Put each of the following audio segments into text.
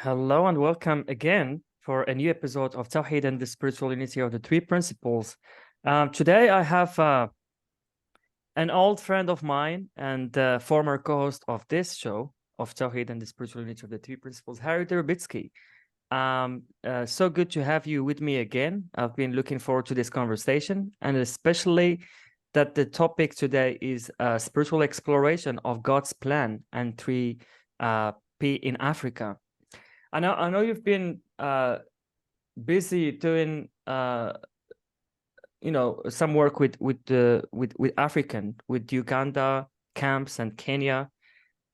Hello and welcome again for a new episode of Tawheed and the Spiritual Unity of the Three Principles. Today I have an old friend of mine and former co-host of this show of Tawheed and the Spiritual Unity of the Three Principles, Harry Derbitsky. So good to have you with me again. I've been looking forward to this conversation, and especially that the topic today is spiritual exploration of God's plan and 3P in Africa. I know you've been busy doing some work with African, with Uganda camps and Kenya,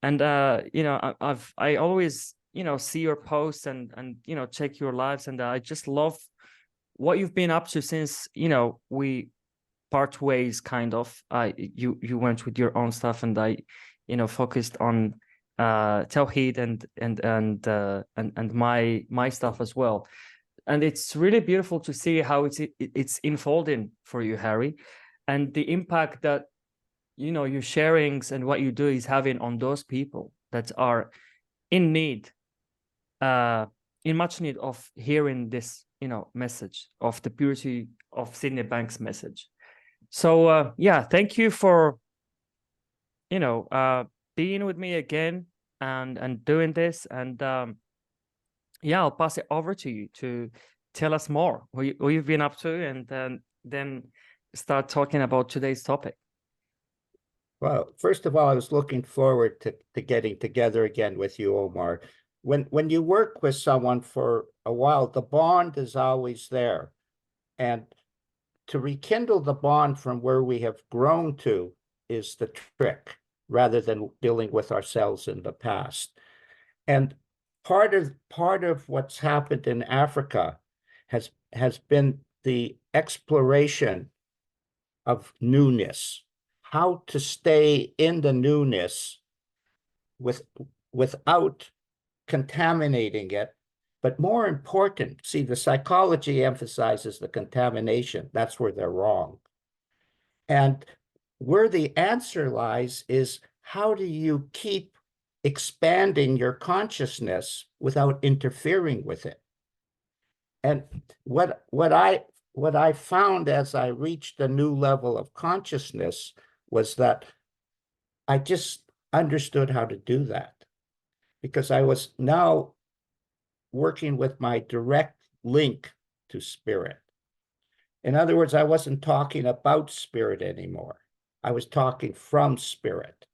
and I always see your posts and check your lives, and I just love what you've been up to since we part ways, kind of. You went with your own stuff, and I focused on Tawheed and my stuff as well. And it's really beautiful to see how it's unfolding for you, Harry, and the impact that your sharings and what you do is having on those people that are in need, in much need of hearing this message of the purity of Sydney Bank's message. So yeah, thank you for being with me again and doing this, and yeah, I'll pass it over to you to tell us more what you've been up to, and then start talking about today's topic. Well, first of all, I was looking forward to getting together again with you, Omar. When you work with someone for a while, the bond is always there. And to rekindle the bond from where we have grown to is the trick, rather than dealing with ourselves in the past. And part of what's happened in Africa has been the exploration of newness, how to stay in the newness without contaminating it. But more important, see, the psychology emphasizes the contamination. That's where they're wrong. And where the answer lies is, how do you keep expanding your consciousness without interfering with it? And what I found as I reached a new level of consciousness was that I just understood how to do that, because I was now working with my direct link to spirit. In other words, I wasn't talking about spirit anymore. I was talking from spirit.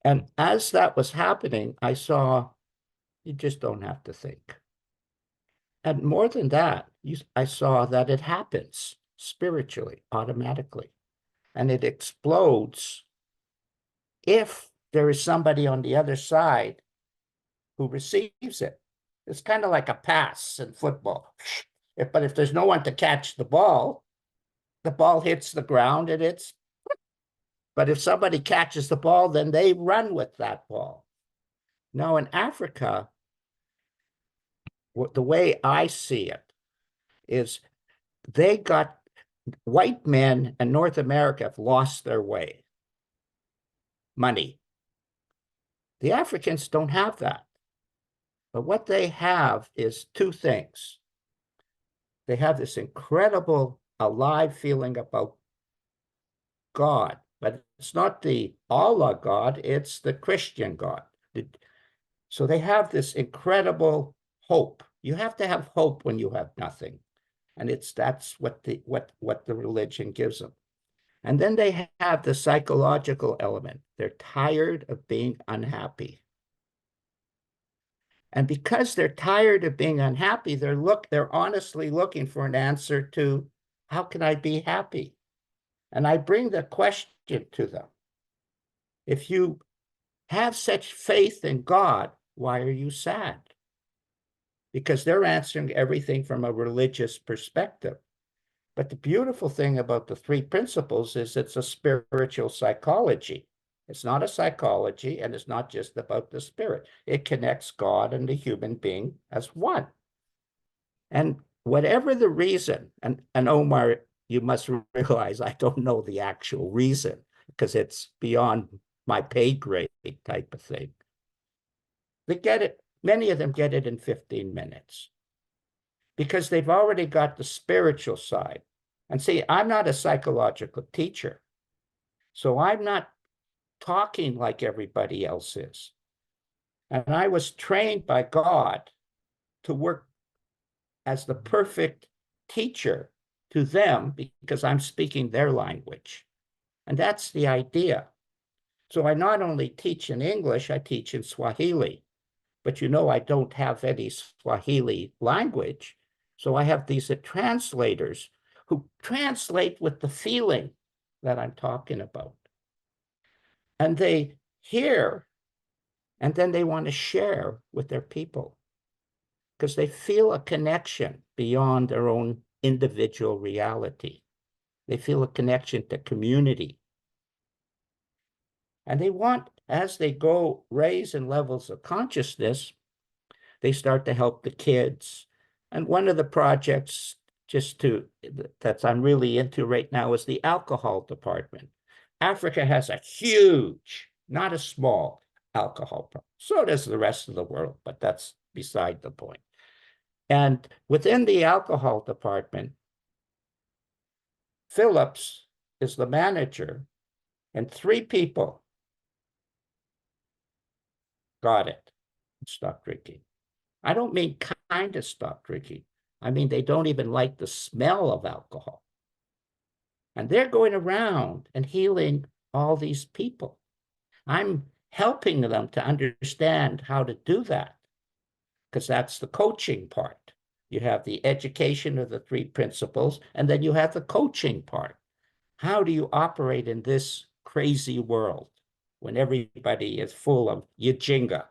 And as that was happening, I saw you just don't have to think. And more than that, I saw that it happens spiritually, automatically. And it explodes if there is somebody on the other side who receives it. It's kind of like a pass in football. But if there's no one to catch the ball hits the ground and it's. But if somebody catches the ball, then they run with that ball. Now in Africa, the way I see it is white men in North America have lost their way. Money. The Africans don't have that. But what they have is two things. They have this incredible alive feeling about God, but it's not the Allah God, it's the Christian God. So they have this incredible hope. You have to have hope when you have nothing. And that's what the religion gives them. And then they have the psychological element. They're tired of being unhappy. And because they're tired of being unhappy, they're honestly looking for an answer to, how can I be happy? And I bring the question to them. If you have such faith in God, why are you sad? Because they're answering everything from a religious perspective. But the beautiful thing about the three principles is it's a spiritual psychology. It's not a psychology, and it's not just about the spirit. It connects God and the human being as one. And whatever the reason, and Omar, you must realize I don't know the actual reason, because it's beyond my pay grade type of thing. They get it. Many of them get it in 15 minutes because they've already got the spiritual side. And see, I'm not a psychological teacher, so I'm not talking like everybody else is. And I was trained by God to work as the perfect teacher to them because I'm speaking their language. And that's the idea. So I not only teach in English, I teach in Swahili. But you know, I don't have any Swahili language. So I have these translators who translate with the feeling that I'm talking about. And they hear, and then they want to share with their people because they feel a connection beyond their own individual reality. They feel a connection to community. And they want, as they go raise in levels of consciousness, they start to help the kids. And one of the projects that I'm really into right now is the alcohol department. Africa has a huge, not a small, alcohol problem. So does the rest of the world, but that's beside the point. And within the alcohol department, Phillips is the manager, and 3 people got it and stopped drinking. I don't mean kind of stop drinking. I mean, they don't even like the smell of alcohol. And they're going around and healing all these people. I'm helping them to understand how to do that because that's the coaching part. You have the education of the 3 principles, and then you have the coaching part. How do you operate in this crazy world when everybody is full of yajinga,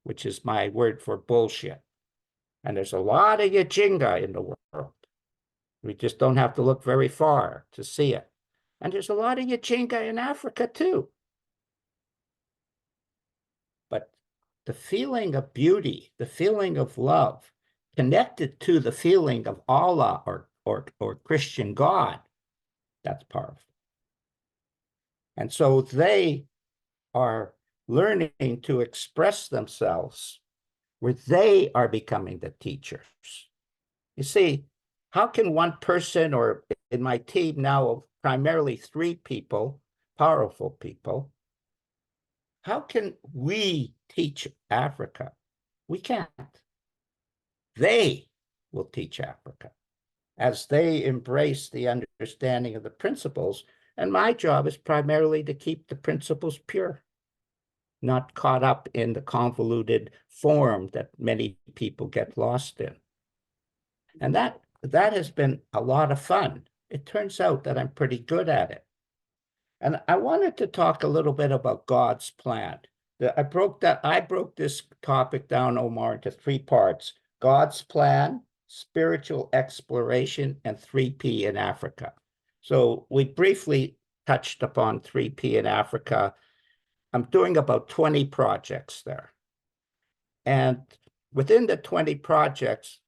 which is my word for bullshit? And there's a lot of yajinga in the world. We just don't have to look very far to see it. And there's a lot of yajinga in Africa too. But the feeling of beauty, the feeling of love, connected to the feeling of Allah or Christian God, that's powerful. And so they are learning to express themselves where they are becoming the teachers. You see, how can one person, or in my team now of primarily 3 people, powerful people, how can we teach Africa? We can't. They will teach Africa as they embrace the understanding of the principles. And my job is primarily to keep the principles pure, not caught up in the convoluted form that many people get lost in. And that has been a lot of fun. It turns out that I'm pretty good at it. And I wanted to talk a little bit about God's plan. I broke this topic down, Omar, into 3 parts: God's plan, spiritual exploration, and 3P in Africa. So we briefly touched upon 3P in Africa. I'm doing about 20 projects there. And within the 20 projects,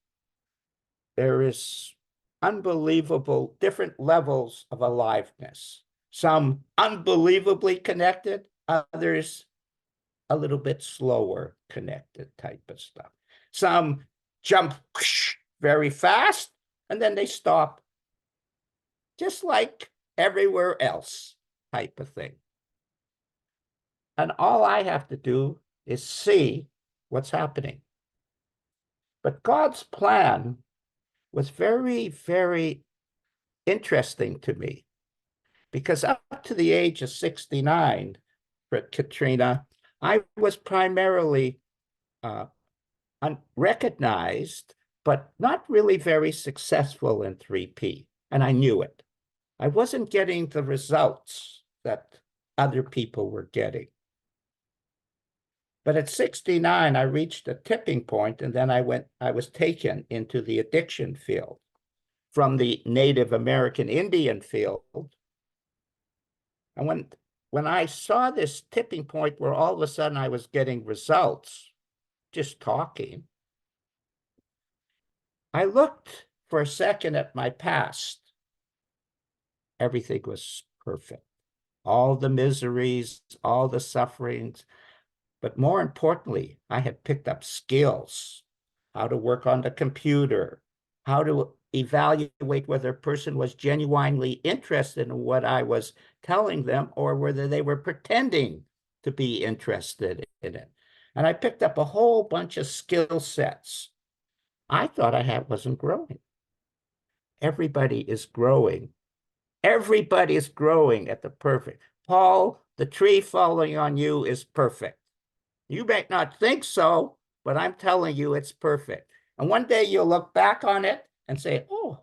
there is unbelievable different levels of aliveness. Some unbelievably connected, others a little bit slower connected type of stuff. Some jump very fast and then they stop, just like everywhere else type of thing. And all I have to do is see what's happening. But God's plan was very, very interesting to me because up to the age of 69, Katrina, I was primarily unrecognized, but not really very successful in 3P. And I knew it. I wasn't getting the results that other people were getting. But at 69, I reached a tipping point, and then I was taken into the addiction field from the Native American Indian field. And when I saw this tipping point where all of a sudden I was getting results, just talking, I looked for a second at my past. Everything was perfect. All the miseries, all the sufferings, But more importantly, I had picked up skills, how to work on the computer, how to evaluate whether a person was genuinely interested in what I was telling them or whether they were pretending to be interested in it. And I picked up a whole bunch of skill sets. I thought wasn't growing. Everybody is growing. Everybody is growing at the perfect. Paul, the tree falling on you is perfect. You may not think so, but I'm telling you it's perfect. And one day you'll look back on it and say, oh,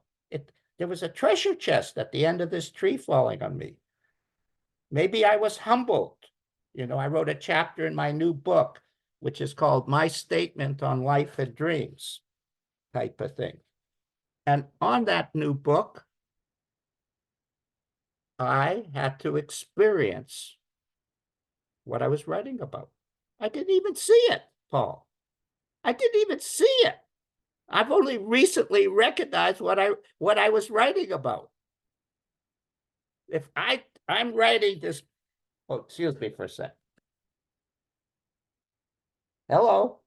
there was a treasure chest at the end of this tree falling on me. Maybe I was humbled. I wrote a chapter in my new book, which is called My Statement on Life and Dreams, type of thing. And on that new book, I had to experience what I was writing about. I didn't even see it, Paul. I didn't even see it. I've only recently recognized what I was writing about. If I'm writing this, oh, excuse me for a sec. Hello.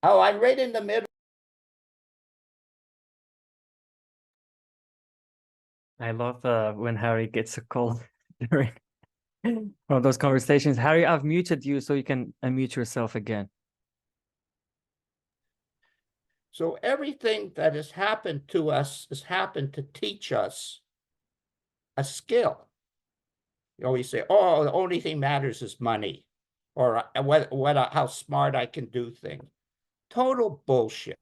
Oh, I'm right in the middle. I love when Harry gets a call during one of those conversations. Harry, I've muted you so you can unmute yourself again. So everything that has happened to us has happened to teach us a skill. You always say, oh, the only thing matters is money, or how smart I can do things. Total bullshit.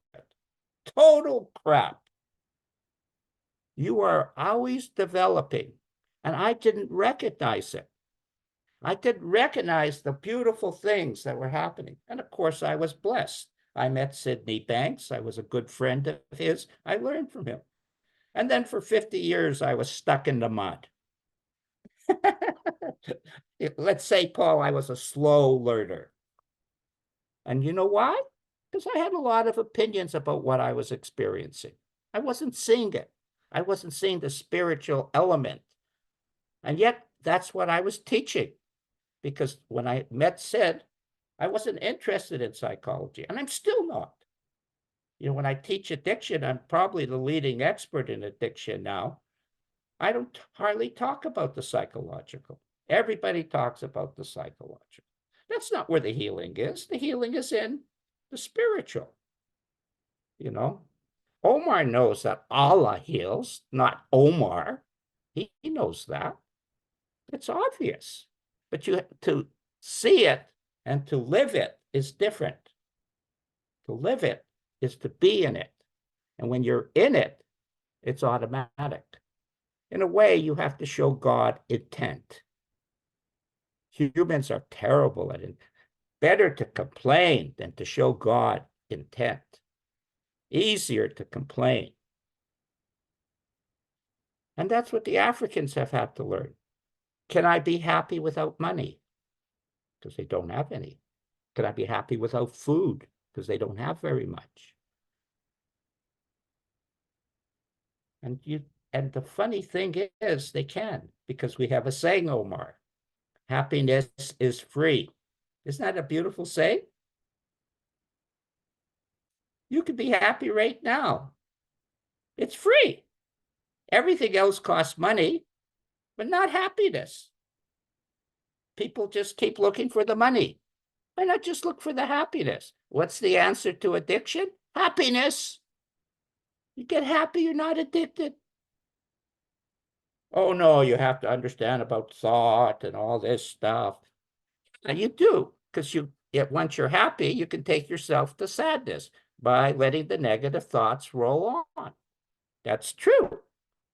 Total crap. You are always developing, and I didn't recognize it. I didn't recognize the beautiful things that were happening. And of course, I was blessed. I met Sidney Banks. I was a good friend of his. I learned from him. And then for 50 years, I was stuck in the mud. Let's say, Paul, I was a slow learner. And you know why? Because I had a lot of opinions about what I was experiencing. I wasn't seeing it. I wasn't seeing the spiritual element. And yet, that's what I was teaching. Because when I met Sid, I wasn't interested in psychology, and I'm still not. When I teach addiction, I'm probably the leading expert in addiction now. I don't hardly talk about the psychological. Everybody talks about the psychological. That's not where the healing is. The healing is in the spiritual. Omar knows that Allah heals, not Omar. He knows that. It's obvious. But to see it and to live it is different. To live it is to be in it. And when you're in it, it's automatic. In a way, you have to show God intent. Humans are terrible at it. Better to complain than to show God intent. Easier to complain. And that's what the Africans have had to learn. Can I be happy without money? Because they don't have any. Can I be happy without food? Because they don't have very much. And the funny thing is, they can, because we have a saying, Omar, happiness is free. Isn't that a beautiful saying? You can be happy right now. It's free. Everything else costs money, but not happiness. People just keep looking for the money. Why not just look for the happiness? What's the answer to addiction? Happiness. You get happy, you're not addicted. Oh, no, you have to understand about thought and all this stuff. And you do, because once you're happy, you can take yourself to sadness by letting the negative thoughts roll on. That's true,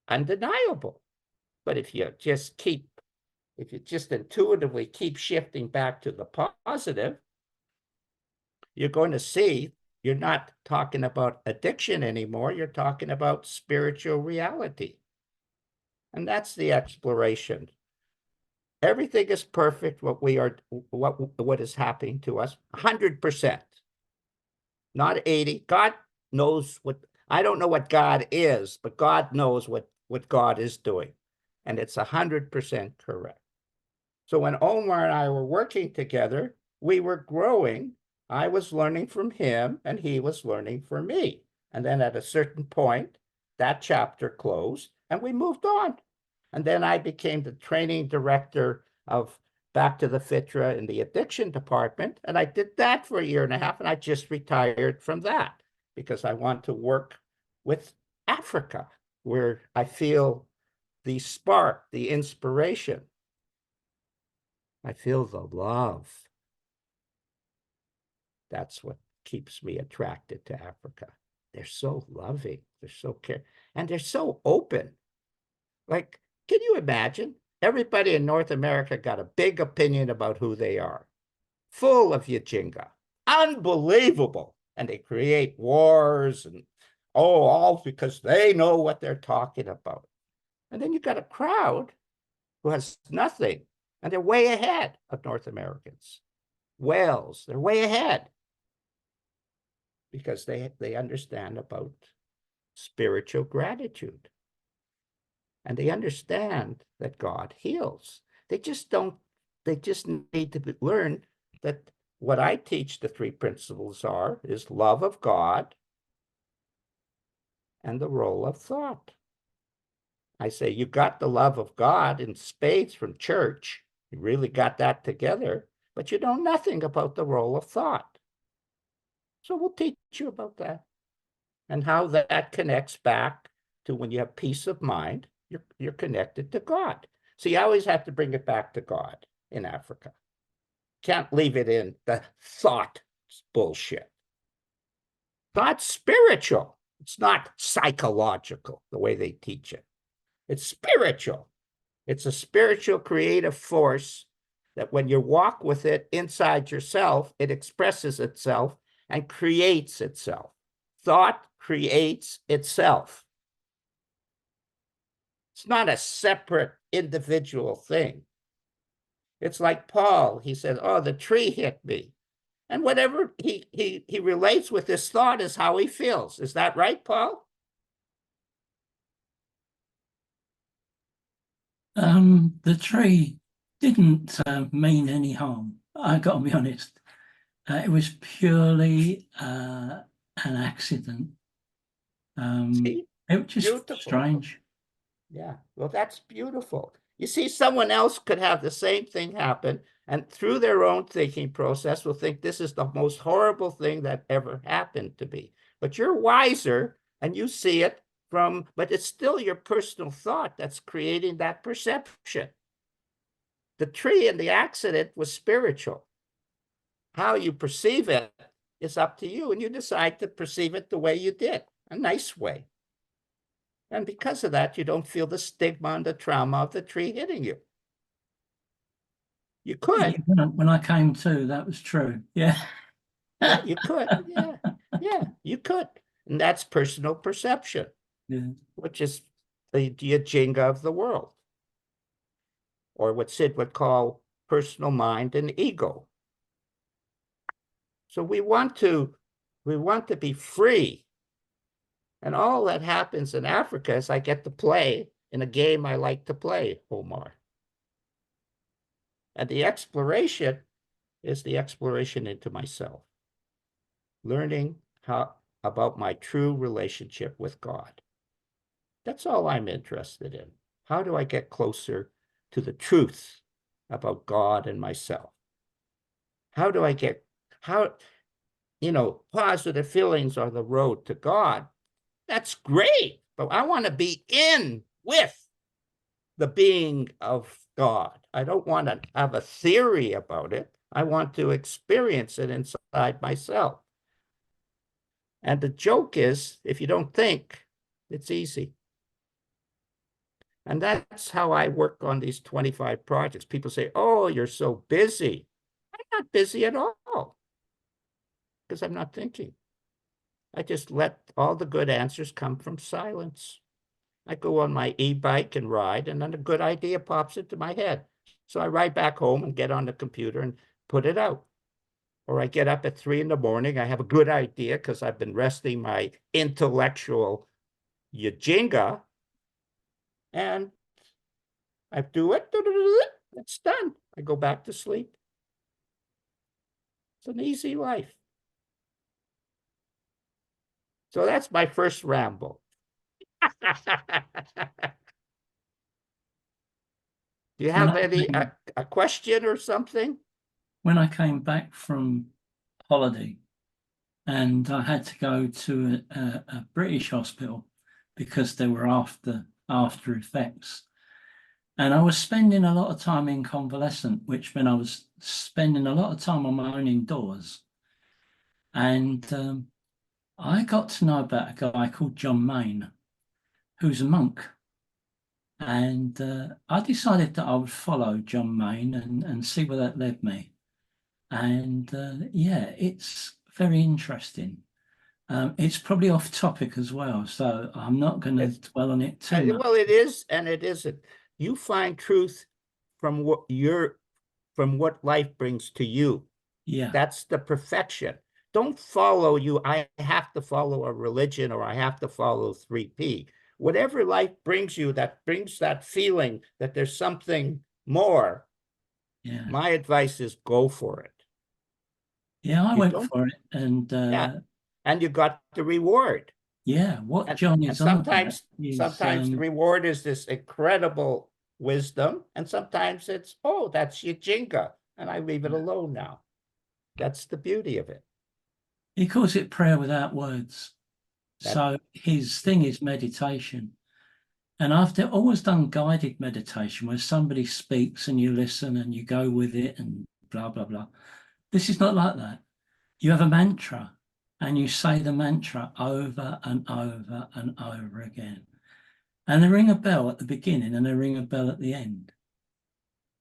undeniable. But if you just intuitively keep shifting back to the positive, you're going to see you're not talking about addiction anymore. You're talking about spiritual reality. And that's the exploration. Everything is perfect, what is happening to us, 100%, not 80. God knows I don't know what God is, but God knows what God is doing. And it's 100% correct. So when Omar and I were working together, we were growing. I was learning from him and he was learning from me. And then at a certain point, that chapter closed and we moved on. And then I became the training director of Back to the Fitra in the addiction department. And I did that for a year and a half. And I just retired from that because I want to work with Africa, where I feel the spark, the inspiration. I feel the love. That's what keeps me attracted to Africa. They're so loving. They're so care, and they're so open. Like, can you imagine? Everybody in North America got a big opinion about who they are, full of Yajinga. Unbelievable. And they create wars and, oh, all because they know what they're talking about. And then you got a crowd who has nothing, and they're way ahead of North Americans. Wales, they're way ahead because they understand about spiritual gratitude. And they understand that God heals. They just need to learn that what I teach the three principles is love of God and the role of thought. I say, you got the love of God in spades from church. You really got that together, but you know nothing about the role of thought. So we'll teach you about that and how that connects back to when you have peace of mind, you're connected to God. So you always have to bring it back to God in Africa. Can't leave it in the thought bullshit. Thought's spiritual. It's not psychological the way they teach it. It's spiritual. It's a spiritual creative force that when you walk with it inside yourself, it expresses itself and creates itself. Thought creates itself. It's not a separate individual thing. It's like Paul, he said, oh, the tree hit me. And whatever he relates with his thought is how he feels. Is that right, Paul? The tree didn't mean any harm. I got to be honest. It was purely an accident. See? It was just Beautiful. strange. Yeah, well, that's beautiful. You see, someone else could have the same thing happen, and through their own thinking process will think this is the most horrible thing that ever happened to me. But you're wiser, and you see it but it's still your personal thought that's creating that perception. The tree and the accident was spiritual. How you perceive it is up to you, and you decide to perceive it the way you did, a nice way. And because of that, you don't feel the stigma and the trauma of the tree hitting you. You could. When I came to, that was true. Yeah. Yeah, you could. Yeah, yeah, you could. And that's personal perception, Yeah. which is the Yajinga of the world, or what Sid would call personal mind and ego. So we want to be free. And all that happens in Africa is I get to play in a game I like to play, Omar. And the exploration is the exploration into myself, learning about my true relationship with God. That's all I'm interested in. How do I get closer to the truth about God and myself? How do I get, positive feelings are the road to God. That's great, but I want to be in with the being of God. I don't want to have a theory about it. I want to experience it inside myself. And the joke is, if you don't think, it's easy. And that's how I work on these 25 projects. People say, oh, you're so busy. I'm not busy at all because I'm not thinking. I just let all the good answers come from silence. I go on my e-bike and ride, and then a good idea pops into my head. So I ride back home and get on the computer and put it out. Or I get up at 3 a.m. I have a good idea because I've been resting my intellectual Yajinga, and I do it. It's done. I go back to sleep. It's an easy life. So that's my first ramble. Do you have any a question or something? When I came back from holiday and I had to go to a British hospital because they were after effects. And I was spending a lot of time in convalescent, which meant I was spending a lot of time on my own indoors. And I got to know about a guy called John Main, who's a monk. And I decided that I would follow John Main and see where that led me. And yeah, it's very interesting. It's probably off topic as well, so I'm not going to dwell on it too much. Well, it is and it isn't. You find truth from what life brings to you. Yeah. That's the perfection. Don't follow I have to follow a religion or I have to follow 3P. Whatever life brings you, that brings that feeling that there's something more. Yeah. My advice is go for it. Yeah, I went for it, and yeah, and you got the reward. Yeah, what John is on sometimes the reward is this incredible wisdom, and sometimes it's, oh, that's your Jenga, and I leave it alone now. That's the beauty of it. He calls it prayer without words. So his thing is meditation. And I've always done guided meditation where somebody speaks and you listen and you go with it and blah, blah, blah. This is not like that. You have a mantra and you say the mantra over and over and over again. And they ring a bell at the beginning and they ring a bell at the end.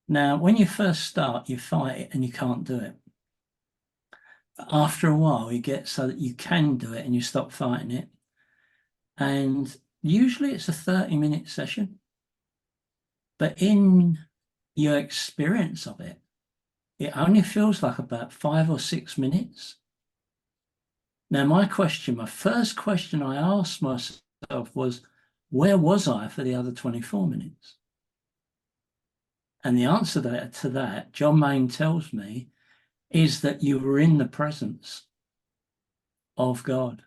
Now, when you first start, you fight it and you can't do it. After a while, you get so that you can do it and you stop fighting it. And usually it's a 30-minute session. But in your experience of it, it only feels like about 5 or 6 minutes. Now, my first question I asked myself was, where was I for the other 24 minutes? And the answer to that, John Main tells me, is that you were in the presence of God.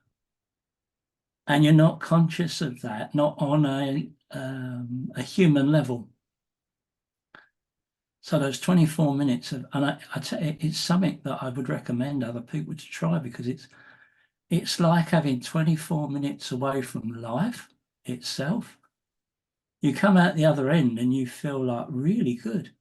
And you're not conscious of that, not on a human level. So those 24 minutes of, and I tell you, it's something that I would recommend other people to try, because it's like having 24 minutes away from life itself. You come out the other end and you feel like really good.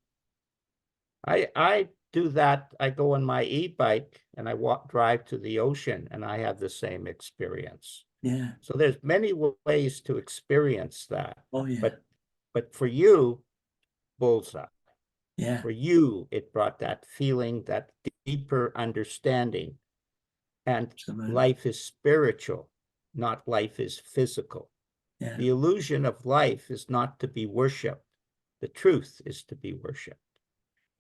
I do that. I go on my e-bike and I drive to the ocean and I have the same experience. Yeah. So there's many ways to experience that. Oh yeah. But for you, bullseye. Yeah. For you, it brought that feeling, that deeper understanding. And Absolutely. Life is spiritual, not life is physical. Yeah. The illusion of life is not to be worshipped. The truth is to be worshipped.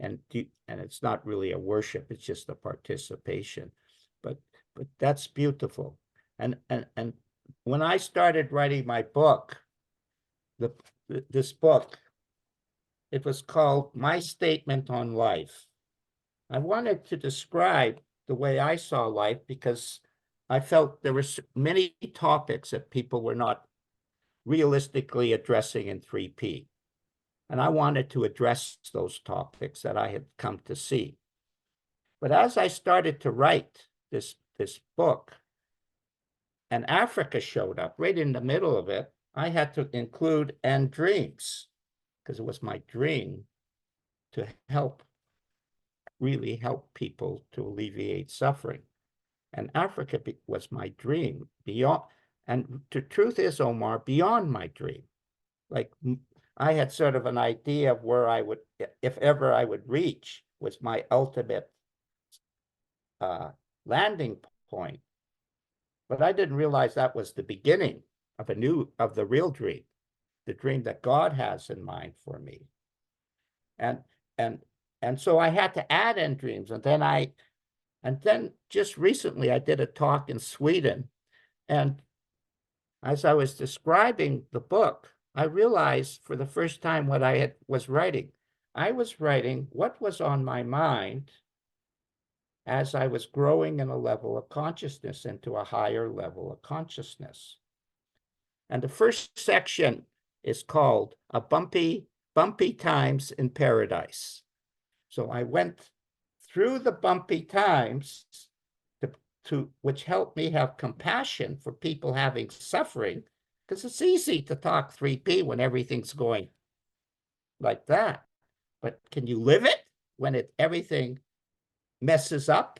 And it's not really a worship, it's just a participation. But that's beautiful. And when I started writing my book, this book, it was called My Statement on Life. I wanted to describe the way I saw life because I felt there were many topics that people were not realistically addressing in 3P. And I wanted to address those topics that I had come to see. But as I started to write this book, and Africa showed up right in the middle of it, I had to include and dreams, because it was my dream to really help people to alleviate suffering. And Africa was my dream beyond, and the truth is, Omar, beyond my dream. Like, I had sort of an idea of where I would, if ever I would reach, was my ultimate landing point. But I didn't realize that was the beginning of the real dream, the dream that God has in mind for me. And so I had to add in dreams. And then just recently I did a talk in Sweden. And as I was describing the book, I realized for the first time what I was writing. I was writing what was on my mind as I was growing in a level of consciousness into a higher level of consciousness. And the first section is called A Bumpy Times in Paradise. So I went through the bumpy times which helped me have compassion for people having suffering, because it's easy to talk 3P when everything's going like that. But can you live it when everything messes up?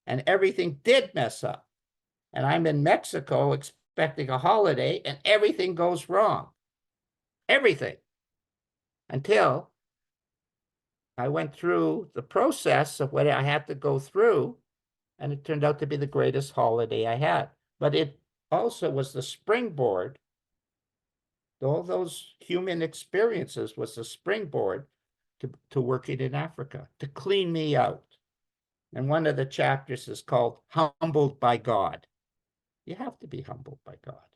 And everything did mess up. And I'm in Mexico expecting a holiday and everything goes wrong. Everything. Until I went through the process of what I had to go through, and it turned out to be the greatest holiday I had. But it also was the springboard. All those human experiences was the springboard to working in Africa, to clean me out. And one of the chapters is called Humbled by God. You have to be humbled by God.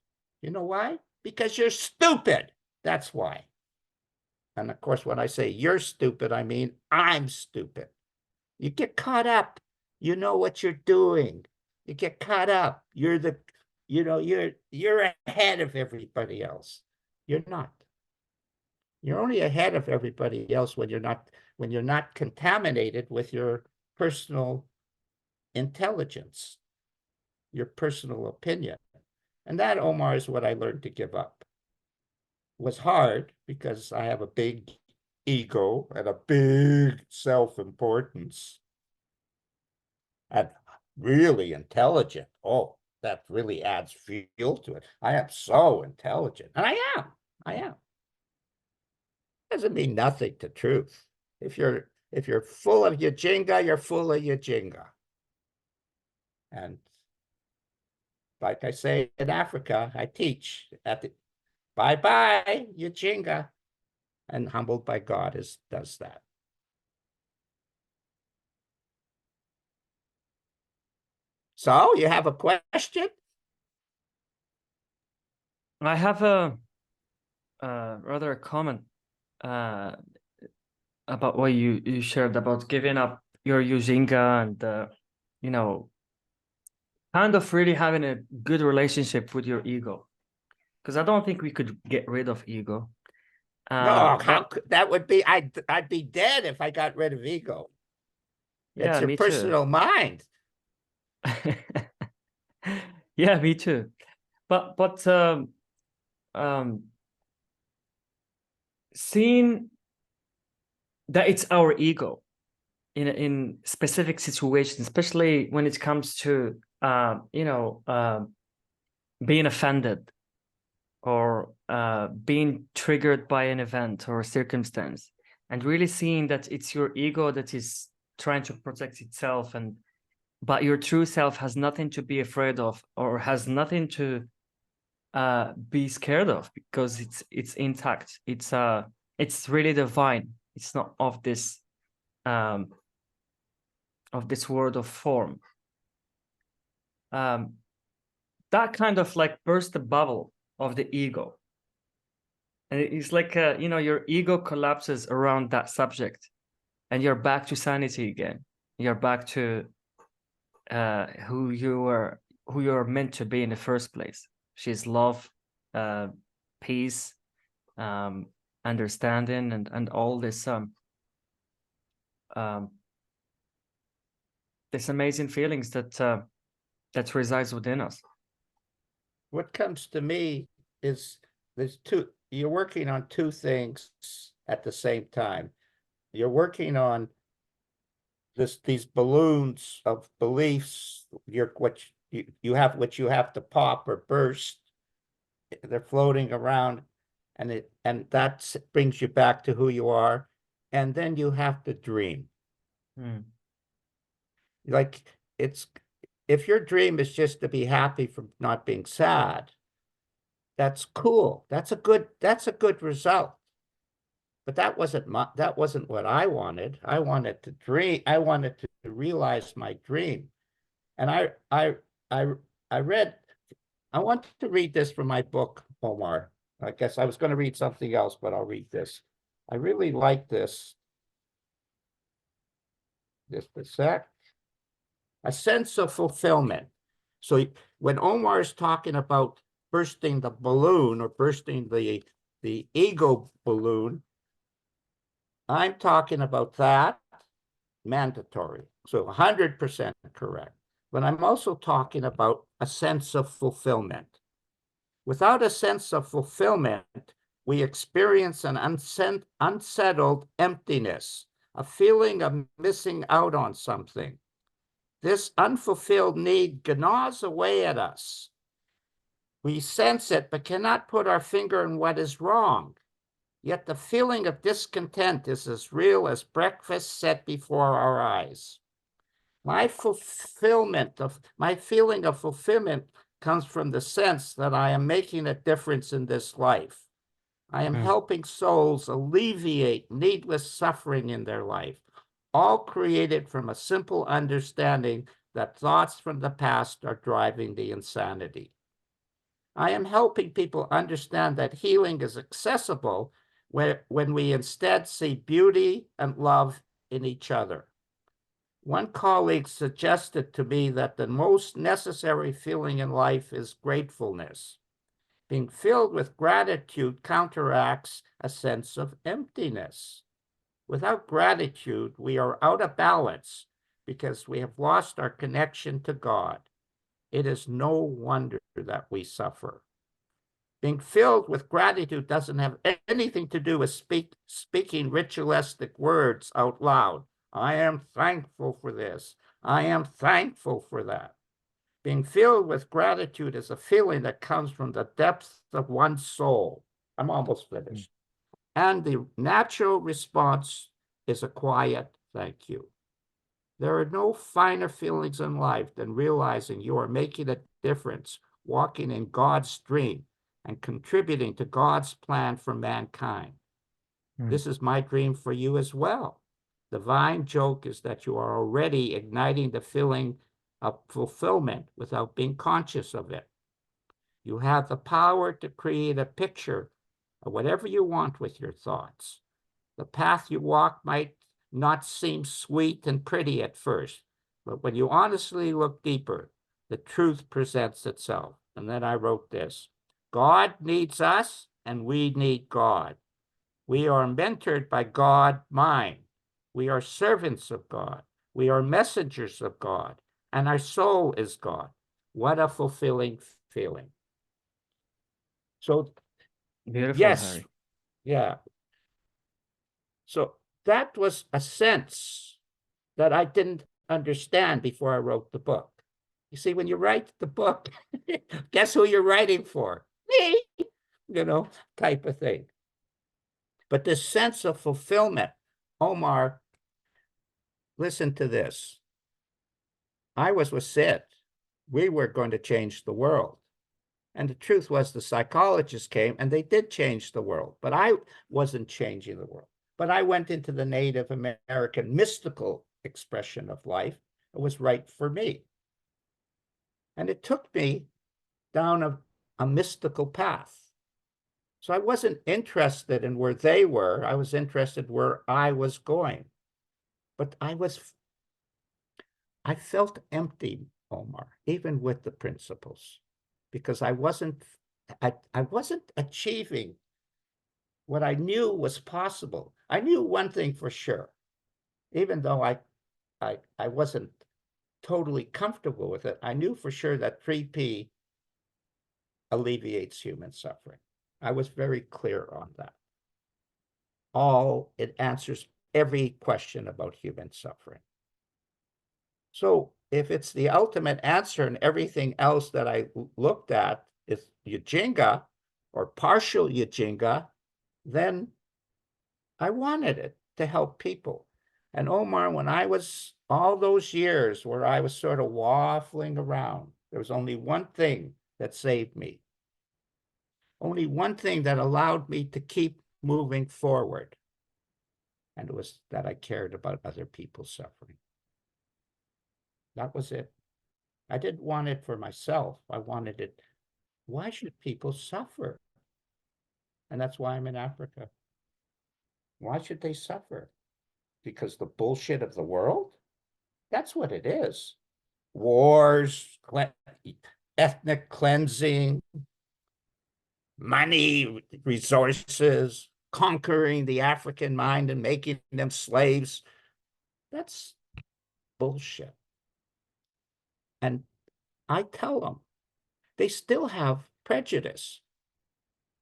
You know why? Because you're stupid. That's why. And of course, when I say you're stupid, I mean I'm stupid. You get caught up. You know what you're doing. You get caught up. You're ahead of everybody else. You're not. You're only ahead of everybody else when you're not contaminated with your personal intelligence, your personal opinion. And that, Omar, is what I learned to give up. It was hard because I have a big ego and a big self-importance. And really intelligent. Oh, that really adds fuel to it. I am so intelligent. And I am. Doesn't mean nothing to truth. If you're full of your jinga, you're full of your jinga. And like I say in Africa, I teach at the bye-bye, your jinga. And Humbled by God does that. So you have a question? I have a rather a comment about what you shared about giving up your Yujinga and kind of really having a good relationship with your ego, because I don't think we could get rid of ego. No, that would be I'd be dead if I got rid of ego. Yeah, it's your me personal mind. Yeah, me too. But seeing that it's our ego in specific situations, especially when it comes to being offended or being triggered by an event or a circumstance, and really seeing that it's your ego that is trying to protect itself, but your true self has nothing to be afraid of or has nothing to be scared of, because it's intact. It's really divine. It's not of this world of form. That kind of like burst the bubble of the ego, and it's like your ego collapses around that subject, and you're back to sanity again. You're back to who you're meant to be in the first place. She's love, peace, understanding, and all this this amazing feelings that resides within us. What comes to me is you're working on two things at the same time. You're working on these balloons of beliefs, what you have to pop or burst. They're floating around, and that brings you back to who you are. And then you have to dream. Like if your dream is just to be happy from not being sad, that's cool. That's a good result. But that wasn't what I wanted. I wanted to dream. I wanted to realize my dream. And I want to read this from my book, Omar. I guess I was going to read something else, but I'll read this. I really like this. Just a sec. a sense of fulfillment. So when Omar is talking about bursting the balloon or bursting the ego balloon, I'm talking about that, mandatory. So 100% correct. But I'm also talking about a sense of fulfillment. Without a sense of fulfillment, we experience an unsettled emptiness, a feeling of missing out on something. This unfulfilled need gnaws away at us. We sense it, but cannot put our finger on what is wrong. Yet the feeling of discontent is as real as breakfast set before our eyes. My feeling of fulfillment comes from the sense that I am making a difference in this life. I am helping souls alleviate needless suffering in their life, all created from a simple understanding that thoughts from the past are driving the insanity. I am helping people understand that healing is accessible when we instead see beauty and love in each other. One colleague suggested to me that the most necessary feeling in life is gratefulness. Being filled with gratitude counteracts a sense of emptiness. Without gratitude, we are out of balance because we have lost our connection to God. It is no wonder that we suffer. Being filled with gratitude doesn't have anything to do with speaking ritualistic words out loud. I am thankful for this. I am thankful for that. Being filled with gratitude is a feeling that comes from the depths of one's soul. I'm almost finished. And the natural response is a quiet thank you. There are no finer feelings in life than realizing you are making a difference, walking in God's dream, and contributing to God's plan for mankind. This is my dream for you as well. The divine joke is that you are already igniting the feeling of fulfillment without being conscious of it. You have the power to create a picture of whatever you want with your thoughts. The path you walk might not seem sweet and pretty at first, but when you honestly look deeper, the truth presents itself. And then I wrote this: God needs us and we need God. We are mentored by God mind. We are servants of God. We are messengers of God, and our soul is God. What a fulfilling feeling. So, Beautiful, yes, Harry. yeah. So that was a sense that I didn't understand before I wrote the book. You see, when you write the book, guess who you're writing for? Me, type of thing. But this sense of fulfillment, Omar, listen to this. I was with Sid. We were going to change the world. And the truth was the psychologists came and they did change the world, but I wasn't changing the world. But I went into the Native American mystical expression of life. It was right for me. And it took me down a mystical path. So I wasn't interested in where they were. I was interested where I was going. But I felt empty, Omar, even with the principles, because I wasn't achieving what I knew was possible. I knew one thing for sure, even though I wasn't totally comfortable with it. I knew for sure that 3P alleviates human suffering. I was very clear on that. It answers every question about human suffering. So if it's the ultimate answer and everything else that I looked at is Yajinga or partial Yajinga, then I wanted it to help people. And Omar, when I was all those years where I was sort of waffling around, there was only one thing that saved me. Only one thing that allowed me to keep moving forward. And it was that I cared about other people's suffering. That was it. I didn't want it for myself. I wanted it. Why should people suffer? And that's why I'm in Africa. Why should they suffer? Because the bullshit of the world? That's what it is. wars, ethnic cleansing, money, resources, conquering the African mind and making them slaves. That's bullshit. And I tell them, they still have prejudice.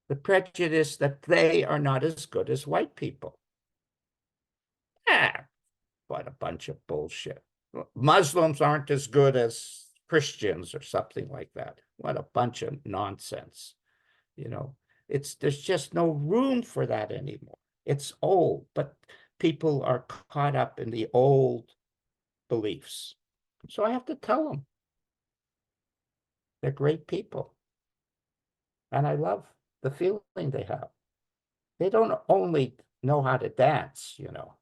The prejudice that they are not as good as white people. Ah, what a bunch of bullshit. Muslims aren't as good as Christians or something like that. What a bunch of nonsense. You know, there's just no room for that anymore. It's old, but people are caught up in the old beliefs. So I have to tell them they're great people. And I love the feeling they have. They don't only know how to dance, you know,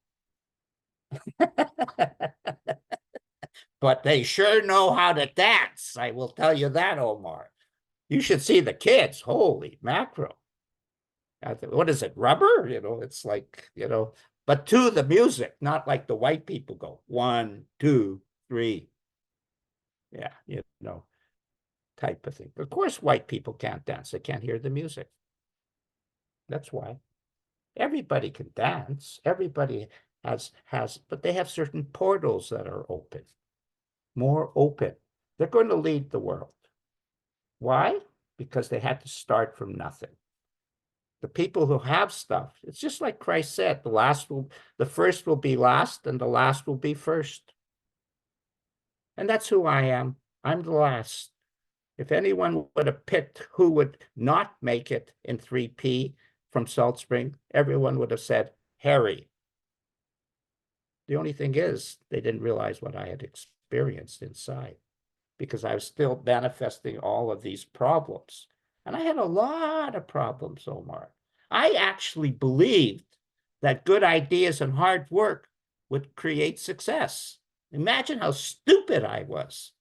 but they sure know how to dance. I will tell you that, Omar. You should see the kids. Holy mackerel. What is it, rubber? You know, it's like, you know, but to the music, not like the white people go 1, 2, 3. Yeah, you know, type of thing. Of course, white people can't dance. They can't hear the music. That's why. Everybody can dance. Everybody has, but they have certain portals that are open, more open. They're going to lead the world. Why? Because they had to start from nothing. The people who have stuff, it's just like Christ said, the first will be last and the last will be first. And that's who I am. I'm the last. If anyone would have picked who would not make it in 3P from Salt Spring, everyone would have said, Harry. The only thing is, they didn't realize what I had experienced inside because I was still manifesting all of these problems. And I had a lot of problems, Omar. I actually believed that good ideas and hard work would create success. Imagine how stupid I was.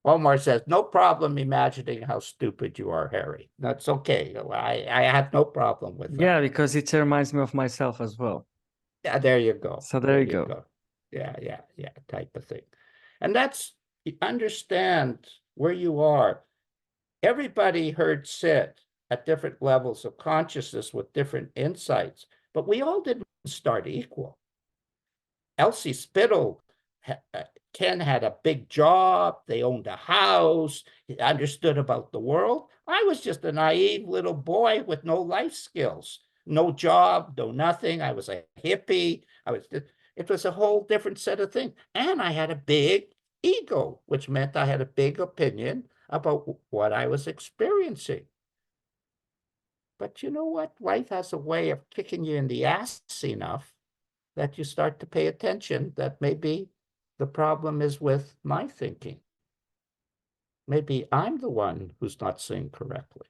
Omar says, no problem imagining how stupid you are, Harry. That's okay. I have no problem with that. Yeah, because it reminds me of myself as well. Yeah, there you go. So there you go. Yeah, type of thing. And that's, understand where you are. Everybody heard Sid at different levels of consciousness with different insights, but we all didn't start equal. Elsie Spittle, Ken had a big job, they owned a house, he understood about the world. I was just a naive little boy with no life skills, no job, no nothing. I was a hippie. It was a whole different set of things. And I had a big ego, which meant I had a big opinion about what I was experiencing. But you know what? Life has a way of kicking you in the ass enough that you start to pay attention that maybe the problem is with my thinking. Maybe I'm the one who's not seeing correctly.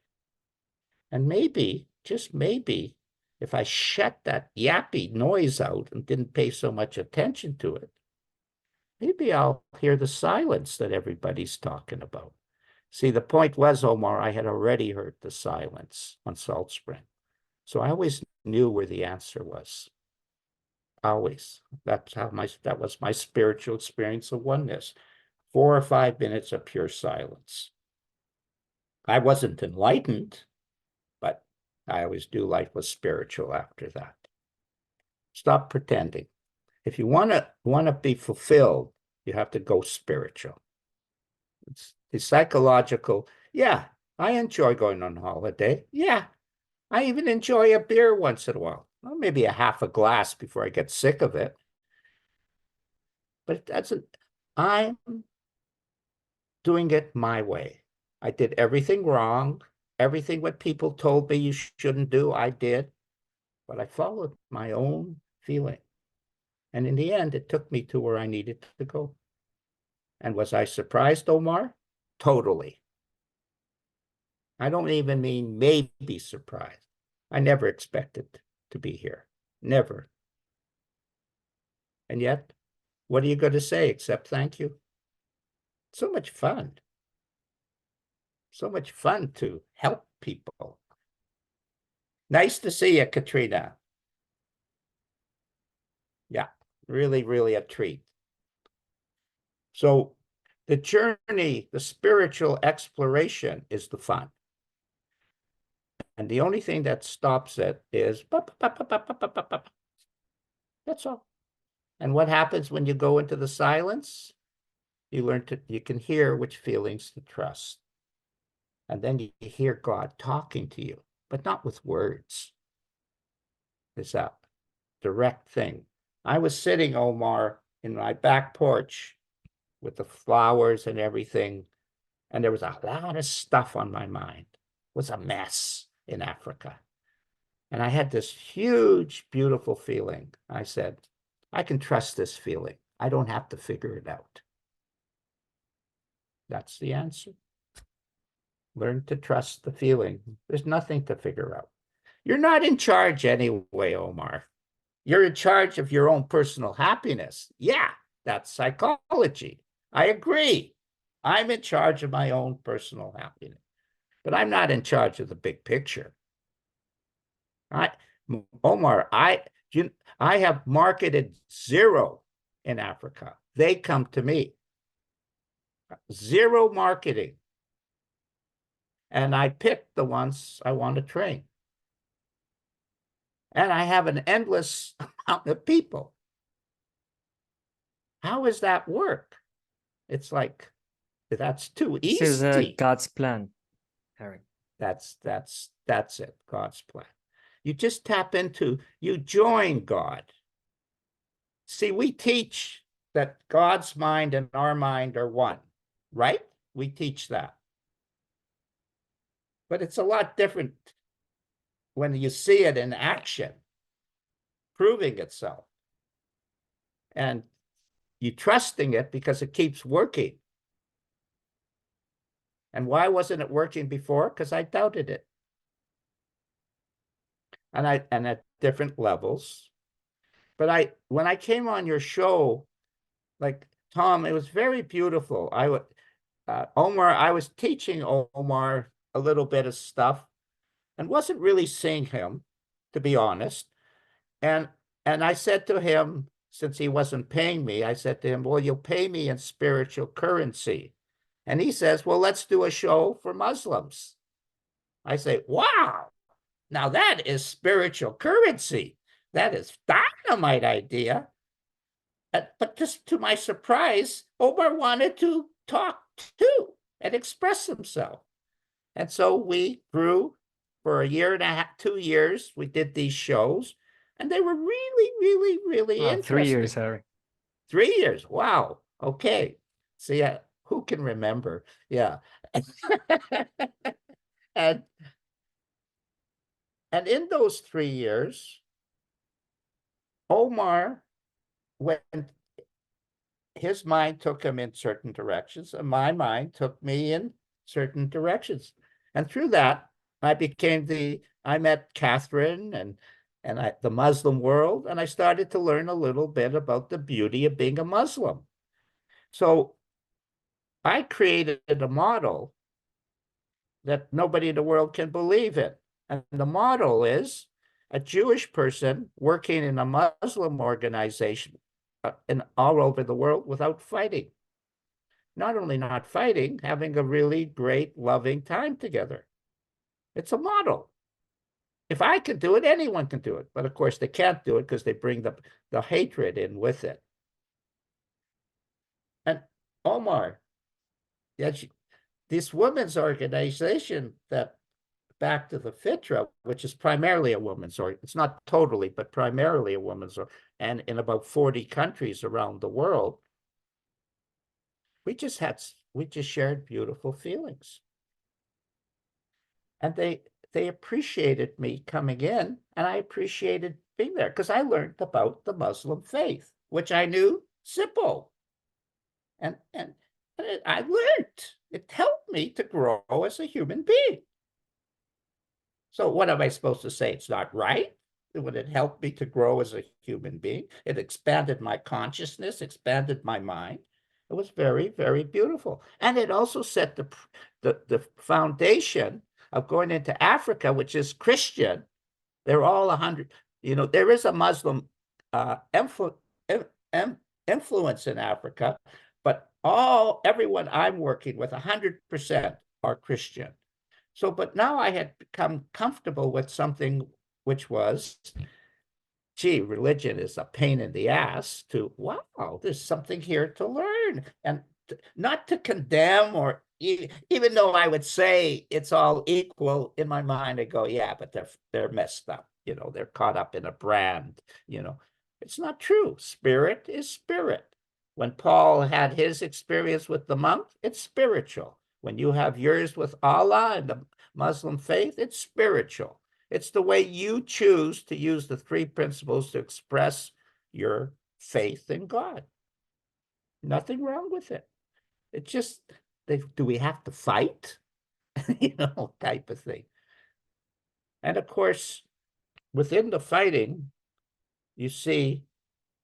And maybe, just maybe, if I shut that yappy noise out and didn't pay so much attention to it, maybe I'll hear the silence that everybody's talking about. See, the point was, Omar, I had already heard the silence on Salt Spring. So I always knew where the answer was. Always. That was my spiritual experience of oneness. 4 or 5 minutes of pure silence. I wasn't enlightened, but I always knew life was spiritual after that. Stop pretending. If you want to be fulfilled, you have to go spiritual. It's the psychological. Yeah, I enjoy going on holiday. Yeah, I even enjoy a beer once in a while. Well, maybe a half a glass before I get sick of it. But it doesn't. I'm doing it my way. I did everything wrong. Everything what people told me you shouldn't do, I did. But I followed my own feeling. And in the end, it took me to where I needed to go. And was I surprised, Omar? Totally. I don't even mean maybe surprised. I never expected to be here. Never. And yet, what are you going to say except thank you? So much fun. So much fun to help people. Nice to see you, Katrina. Yeah, really, really a treat. So the journey, the spiritual exploration is the fun. And the only thing that stops it is that's all. And what happens when you go into the silence? You can hear which feelings to trust. And then you hear God talking to you, but not with words. It's a direct thing. I was sitting, Omar, in my back porch with the flowers and everything, and there was a lot of stuff on my mind. It was a mess in Africa. And I had this huge, beautiful feeling. I said, I can trust this feeling. I don't have to figure it out. That's the answer. Learn to trust the feeling. There's nothing to figure out. You're not in charge anyway, Omar. You're in charge of your own personal happiness. Yeah, that's psychology. I agree. I'm in charge of my own personal happiness, but I'm not in charge of the big picture. Omar, I have marketed zero in Africa. They come to me. Zero marketing. And I pick the ones I want to train. And I have an endless amount of people. How does that work? It's like, that's too easy. This is God's plan, Harry. That's it, God's plan. You just tap into, you join God. See, we teach that God's mind and our mind are one, right? We teach that. But it's a lot different when you see it in action, proving itself. And you trusting it because it keeps working. And why wasn't it working before? Because I doubted it. And at different levels. But when I came on your show, like Tom, it was very beautiful. Omar, I was teaching Omar a little bit of stuff and wasn't really seeing him, to be honest. And I said to him, since he wasn't paying me, I said to him, well, you'll pay me in spiritual currency. And he says, well, let's do a show for Muslims. I say, wow, now that is spiritual currency. That is dynamite idea. But just to my surprise, Omar wanted to talk too and express himself. And so we grew for a year and a half, 2 years. We did these shows, and they were really, really, really interesting. 3 years, Harry. 3 years. Wow. Okay. See, who can remember? Yeah. and in those 3 years, Omar went, his mind took him in certain directions, and my mind took me in certain directions. And through that, I met Catherine and the Muslim world, and I started to learn a little bit about the beauty of being a Muslim. So I created a model that nobody in the world can believe in. And the model is a Jewish person working in a Muslim organization all over the world without fighting. Not only not fighting, having a really great, loving time together. It's a model. If I can do it, anyone can do it. But of course, they can't do it because they bring the hatred in with it. And Omar, this women's organization that Back to the Fitra, which is primarily a women's org, it's not totally, but primarily a women's org, and in about 40 countries around the world, we just shared beautiful feelings. And they appreciated me coming in, and I appreciated being there because I learned about the Muslim faith, which I knew simple. And I learned. It helped me to grow as a human being. So what am I supposed to say? It's not right? Would it help me to grow as a human being? It expanded my consciousness, expanded my mind. It was very, very beautiful. And it also set the foundation of going into Africa, which is Christian, They're all 100. There is a Muslim influence in Africa, but everyone I'm working with, 100% are Christian. So, but now I had become comfortable with something which was, gee, religion is a pain in the ass, to, wow, there's something here to learn. And not to condemn, or even though I would say it's all equal, in my mind I go, yeah, but they're messed up. They're caught up in a brand. It's not true. Spirit is spirit. When Paul had his experience with the monk, it's spiritual. When you have yours with Allah and the Muslim faith, it's spiritual. It's the way you choose to use the three principles to express your faith in God. Nothing wrong with it. It's just, do we have to fight? Type of thing. And of course, within the fighting, you see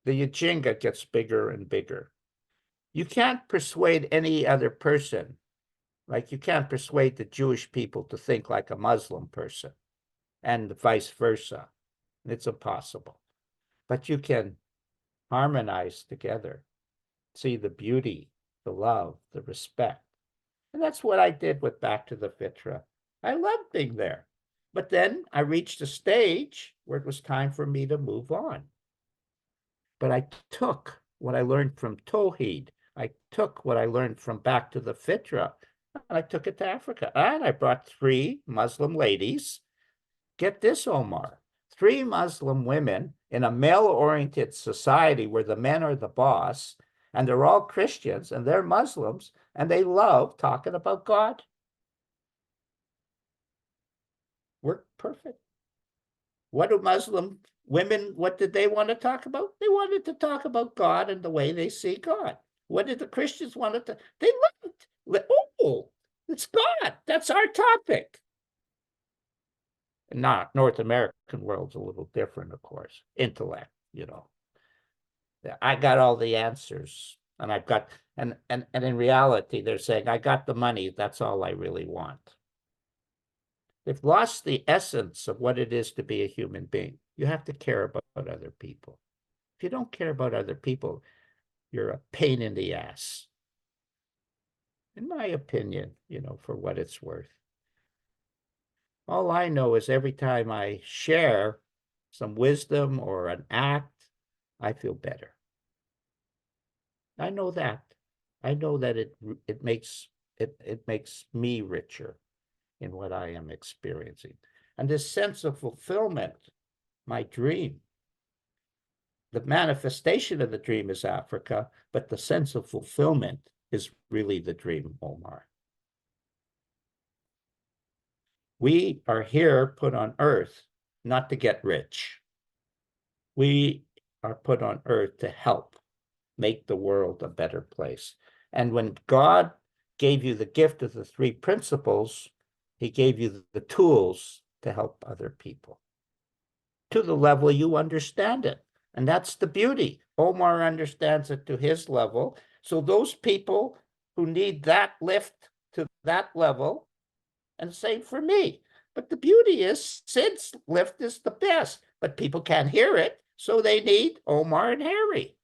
the yajinga gets bigger and bigger. You can't persuade any other person, like you can't persuade the Jewish people to think like a Muslim person, and vice versa. It's impossible. But you can harmonize together, see the beauty, the love, the respect. And that's what I did with Back to the Fitra. I loved being there. But then I reached a stage where it was time for me to move on. But I took what I learned from Tawheed. I took what I learned from Back to the Fitra, and I took it to Africa. And I brought 3 Muslim ladies. Get this, Omar. 3 Muslim women in a male-oriented society where the men are the boss, and they're all Christians, and they're Muslims, and they love talking about God. Worked perfect. What do Muslim women, what did they want to talk about? They wanted to talk about God and the way they see God. What did the Christians want to? They loved. Oh, it's God. That's our topic. Not North American world's a little different, of course. Intellect, I got all the answers, and I've got, and in reality, they're saying, I got the money. That's all I really want. They've lost the essence of what it is to be a human being. You have to care about other people. If you don't care about other people, you're a pain in the ass. In my opinion, for what it's worth. All I know is every time I share some wisdom or an act, I feel better. I know that. I know that it makes me richer in what I am experiencing. And this sense of fulfillment, my dream, the manifestation of the dream is Africa, but the sense of fulfillment is really the dream, Omar. We are here put on earth not to get rich. We are put on earth to help make the world a better place. And when God gave you the gift of the 3 principles, he gave you the tools to help other people to the level you understand it. And that's the beauty. Omar understands it to his level. So those people who need that lift to that level, and same for me. But the beauty is Sid's lift is the best, but people can't hear it. So they need Omar and Harry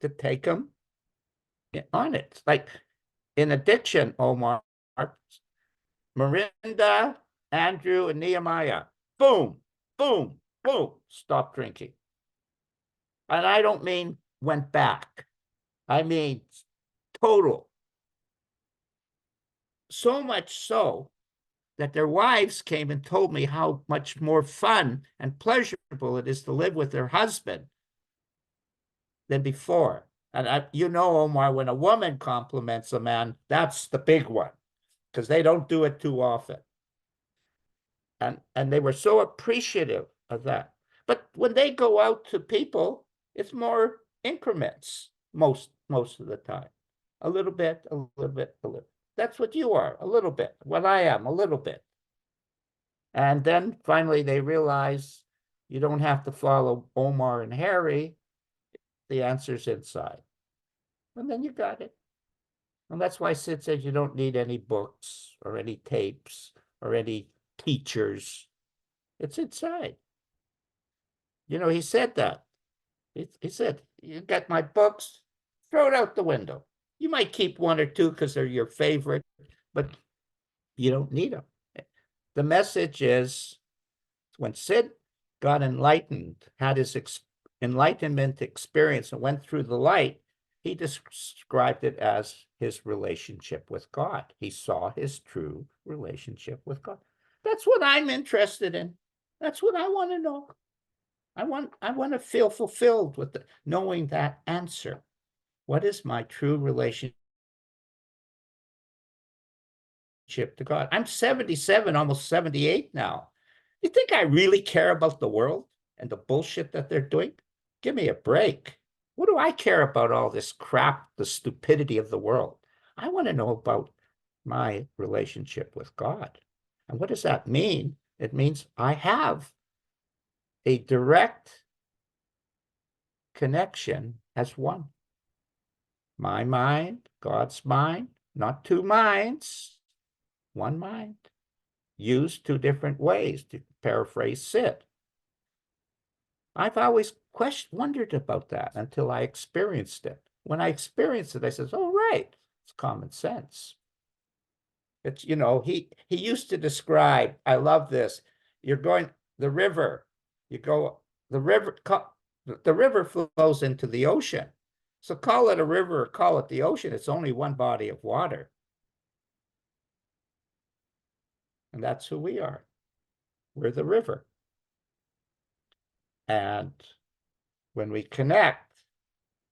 to take them on it. Like in addiction, Omar, Mirinda, Andrew, and Nehemiah, boom, boom, boom, stop drinking. And I don't mean went back. I mean total. So much so that their wives came and told me how much more fun and pleasurable it is to live with their husband than before. And Omar, when a woman compliments a man, that's the big one, because they don't do it too often. And they were so appreciative of that. But when they go out to people, it's more increments most of the time. A little bit, a little bit, a little. That's what you are, a little bit. What I am, a little bit. And then finally they realize you don't have to follow Omar and Harry. The answer's inside. And then you got it. And that's why Sid says you don't need any books or any tapes or any teachers. It's inside. You know, he said that. He said, you got my books, throw it out the window. You might keep one or two because they're your favorite, but you don't need them. The message is when Sid got enlightened, had his enlightenment experience and went through the light, he described it as his relationship with God. He saw his true relationship with God. That's what I'm interested in. That's what I want to know. I want to feel fulfilled with knowing that answer. What is my true relationship to God? I'm 77, almost 78 now. You think I really care about the world and the bullshit that they're doing? Give me a break. What do I care about all this crap, the stupidity of the world? I want to know about my relationship with God. And what does that mean? It means I have a direct connection as one. My mind, God's mind, not two minds, one mind, used two different ways, to paraphrase Sid. I've always wondered about that until I experienced it. When I experienced it, I said, oh, right, it's common sense. It's, you know, he used to describe, I love this, you're going, the river, you go, the river flows into the ocean. So call it a river or call it the ocean. It's only one body of water. And that's who we are. We're the river. And when we connect,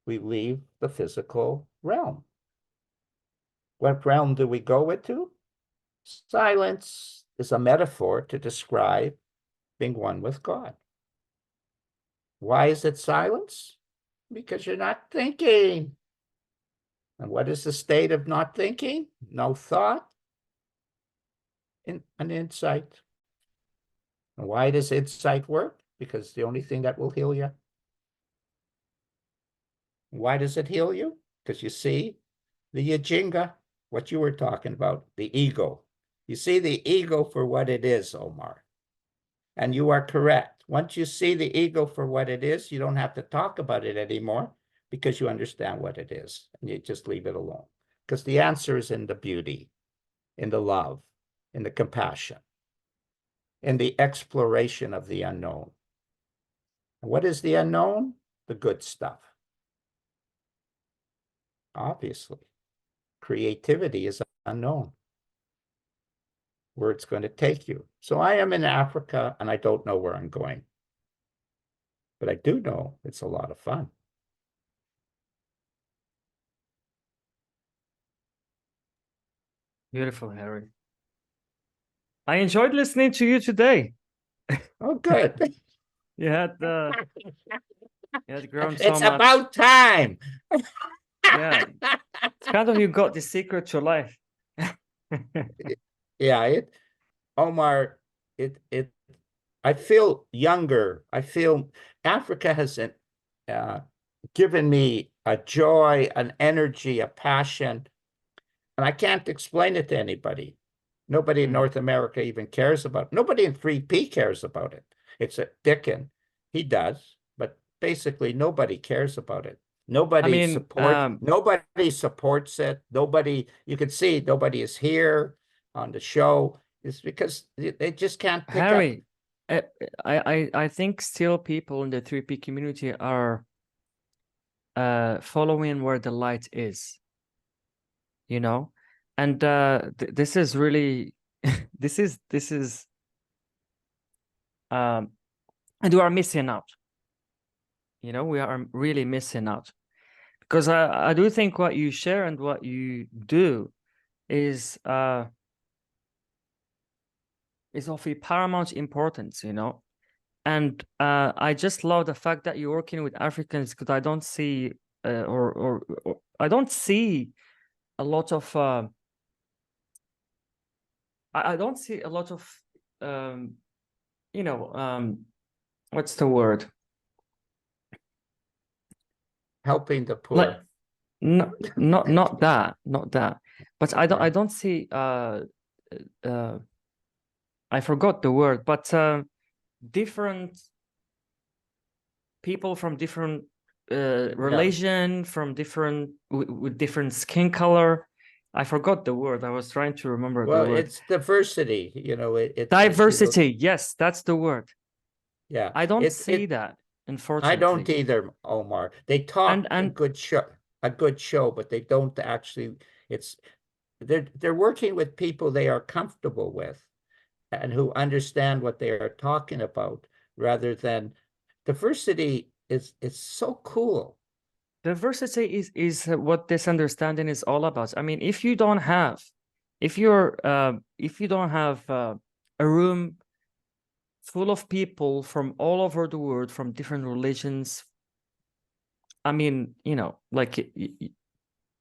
we leave the physical realm. What realm do we go into? Silence is a metaphor to describe being one with God. Why is it silence? Because you're not thinking. And what is the state of not thinking? No thought. An insight. And why does insight work? Because it's the only thing that will heal you. Why does it heal you? Because you see the yajinga, what you were talking about, the ego. You see the ego for what it is, Omar. And you are correct. Once you see the ego for what it is, you don't have to talk about it anymore because you understand what it is. And you just leave it alone. Because the answer is in the beauty, in the love, in the compassion, in the exploration of the unknown. And what is the unknown? The good stuff. Obviously, creativity is unknown. Where it's going to take you. So I am in Africa and I don't know where I'm going. But I do know it's a lot of fun. Beautiful, Harry. I enjoyed listening to you today. Oh, good. You had grown so It's much. about time. Yeah. It's kind of you got the secret to life. Yeah, Omar, I feel younger. I feel Africa has given me a joy, an energy, a passion, and I can't explain it to anybody. Nobody in North America even cares about it. Nobody in 3P cares about it. It's a Dickin. He does, but basically nobody cares about it. Nobody supports it. Nobody, you can see nobody is here on the show. It's because they just can't pick Harry, I think still people in the 3P community are following where the light is, you know, and this is really this is and we are missing out, you know, we are really missing out, because I do think what you share and what you do is of a paramount importance, you know. And I just love the fact that you're working with Africans, because I don't see or I don't see a lot of I don't see a lot of you know, what's the word? helping the poor. Like, not that, but I don't see I forgot the word, but different people from different religion, from different with different skin color. I forgot the word. I was trying to remember Well, the word. it's diversity, you know, Diversity. Yes, that's the word. yeah. I don't see that, I don't unfortunately. either, Omar. They talk a And good show, but they don't actually, they're working with people they are comfortable with and who understand what they are talking about, rather than diversity is so cool. diversity is what this understanding is all about. I mean, if you don't have a room full of people from all over the world, from different religions, I mean, you know, like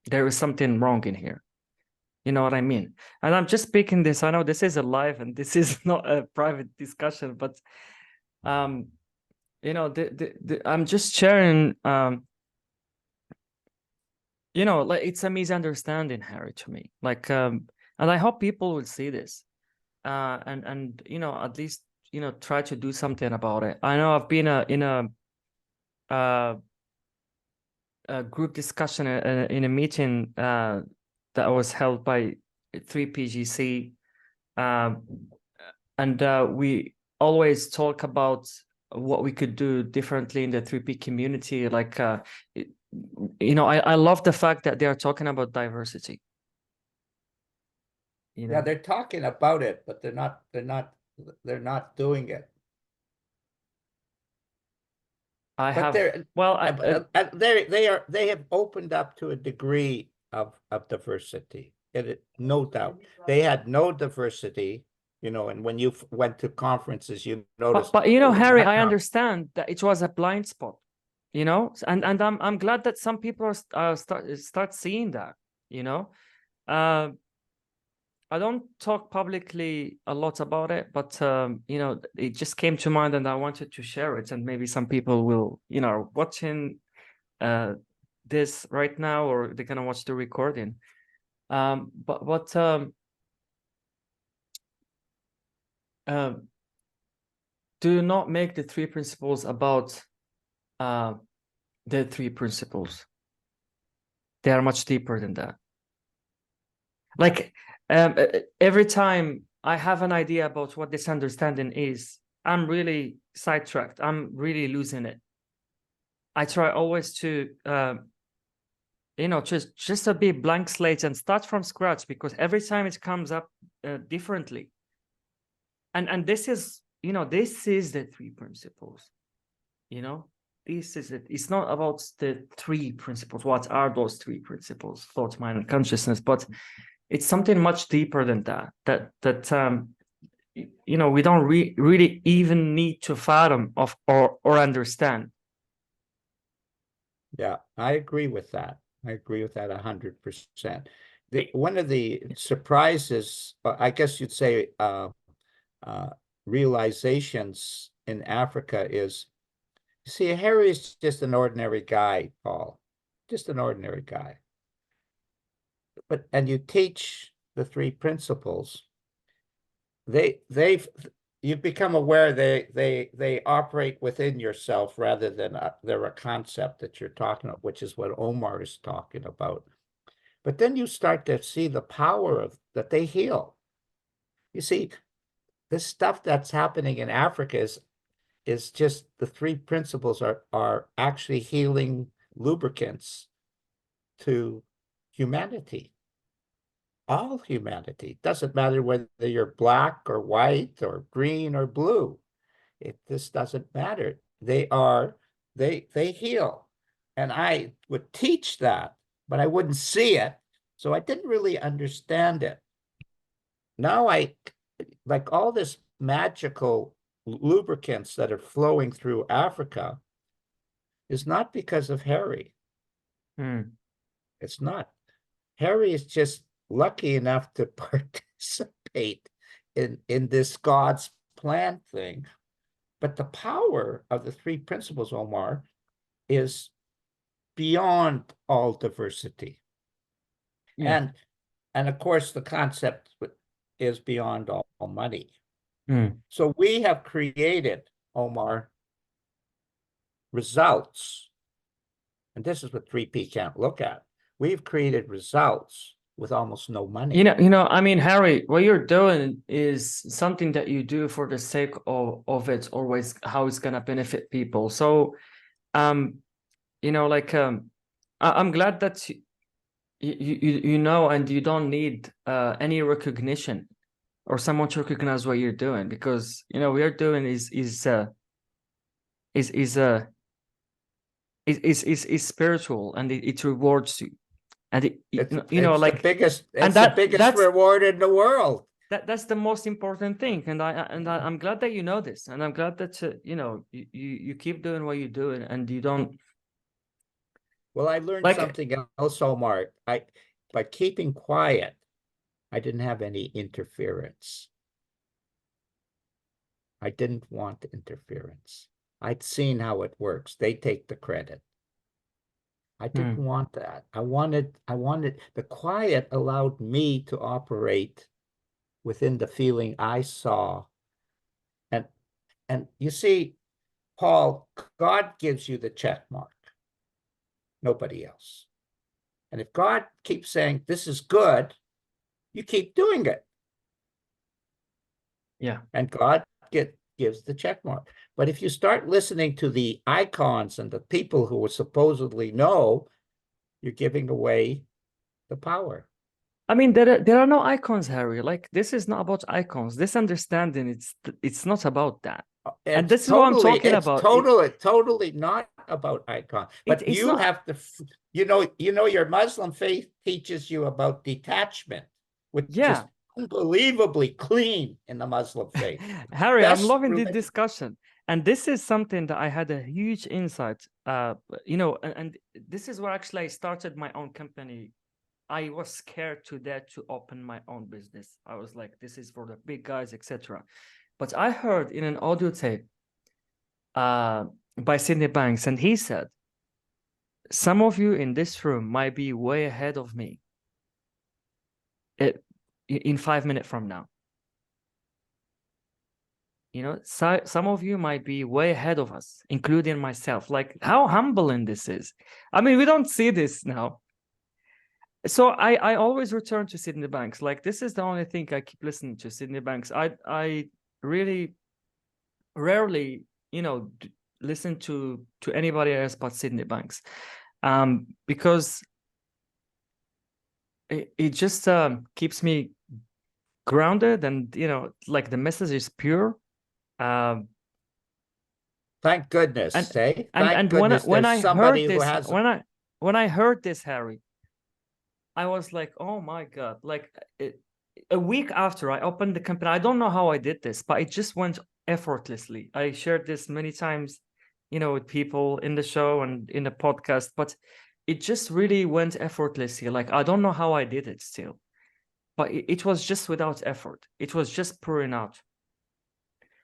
there is something wrong in here. You know what I mean? And I'm just speaking this. I know this is a live and this is not a private discussion, but you know, I'm just sharing. You know, like it's a misunderstanding, Harry, to me. Like, and I hope people will see this, and you know, at least you know, try to do something about it. I know I've been in a group discussion in a meeting that was held by 3PGC, and we always talk about what we could do differently in the 3P community. Like, you know, I love the fact that they are talking about diversity. You know? Yeah, they're talking about it, but they're not doing it. I But have, they're well, they have opened up to a degree of diversity. No doubt. They had no diversity, you know, and when you went to conferences, you noticed, but you know, oh, the Harry, I background. understand that it was a blind spot, you know, and I'm glad that some people are start seeing that, you know. I don't talk publicly a lot about it, but you know, it just came to mind and I wanted to share it, and maybe some people will, you know, watching this right now, or they're gonna watch the recording. But do not make the three principles about the three principles. They are much deeper than that. Like every time I have an idea about what this understanding is, I'm really sidetracked. I'm really losing it. I try always to, you know, just to be blank slate and start from scratch, because every time it comes up differently. And this is, you know, this is the three principles. You know, this is it. It's not about the three principles. What are those three principles? Thought, mind, and consciousness. But it's something much deeper than that. You know, we don't really even need to fathom of or understand. Yeah, I agree with that. I agree with that 100%. One of the surprises, I guess you'd say, realizations in Africa is, you see, Harry's just an ordinary guy, Paul, just an ordinary guy. And you teach the three principles, you've become aware they operate within yourself rather than they're a concept that you're talking about, which is what Omar is talking about. But then you start to see the power of that they heal. You see, this stuff that's happening in Africa is just the three principles are actually healing lubricants to humanity. All humanity. Doesn't matter whether you're black or white or green or blue. This doesn't matter. They heal. And I would teach that, but I wouldn't see it. So I didn't really understand it. Now like all this magical lubricants that are flowing through Africa is not because of Harry. It's not. Harry is just lucky enough to participate in this God's plan thing. But the power of the three principles, Omar, is beyond all diversity. Yeah. And of course, the concept is beyond all money. So we have created Omar, results. And this is what 3P can't look at. We've created results with almost no money. I mean, Harry, what you're doing is something that you do for the sake of it, always how it's gonna benefit people. So, I'm glad that you know, and you don't need any recognition or someone to recognize what you're doing, because what you're doing is spiritual, and it rewards you, and It's like the biggest, and the biggest reward in the world. That's the most important thing, and I'm glad that you know this, and I'm glad that you keep doing what you're doing, and you don't. Well, I learned something else, Omar. By keeping quiet, I didn't have any interference. I didn't want interference. I'd seen how it works. They take the credit. I didn't want that. I wanted the quiet allowed me to operate within the feeling I saw. And you see, Paul, God gives you the check mark. Nobody else. And if God keeps saying, this is good, you keep doing it. Yeah. And God gives the check mark. But if you start listening to the icons and the people who supposedly know, you're giving away the power. I mean, there are no icons, Harry. Like, this is not about icons. This understanding, it's not about that. And this is what I'm talking about. Totally not about icons. But you have to, your Muslim faith teaches you about detachment, which is unbelievably clean in the Muslim faith. Harry, I'm loving this discussion. And this is something that I had a huge insight, and this is where actually I started my own company. I was scared to death to open my own business. I was like, this is for the big guys, etc. But I heard in an audio tape by Sydney Banks, and he said, some of you in this room might be way ahead of me in 5 minutes from now. Some of you might be way ahead of us, including myself. Like, how humbling this is. I mean, we don't see this now. So I always return to Sydney Banks. Like, this is the only thing I keep listening to, Sydney Banks. I really rarely, listen to anybody else but Sydney Banks, because it just keeps me grounded, and like the message is pure. Thank goodness. And when I heard this, Harry, I was like, oh my God! Like, a week after I opened the company, I don't know how I did this, but it just went effortlessly. I shared this many times, with people in the show and in the podcast, but it just really went effortlessly. Like, I don't know how I did it still, but it was just without effort. It was just pouring out.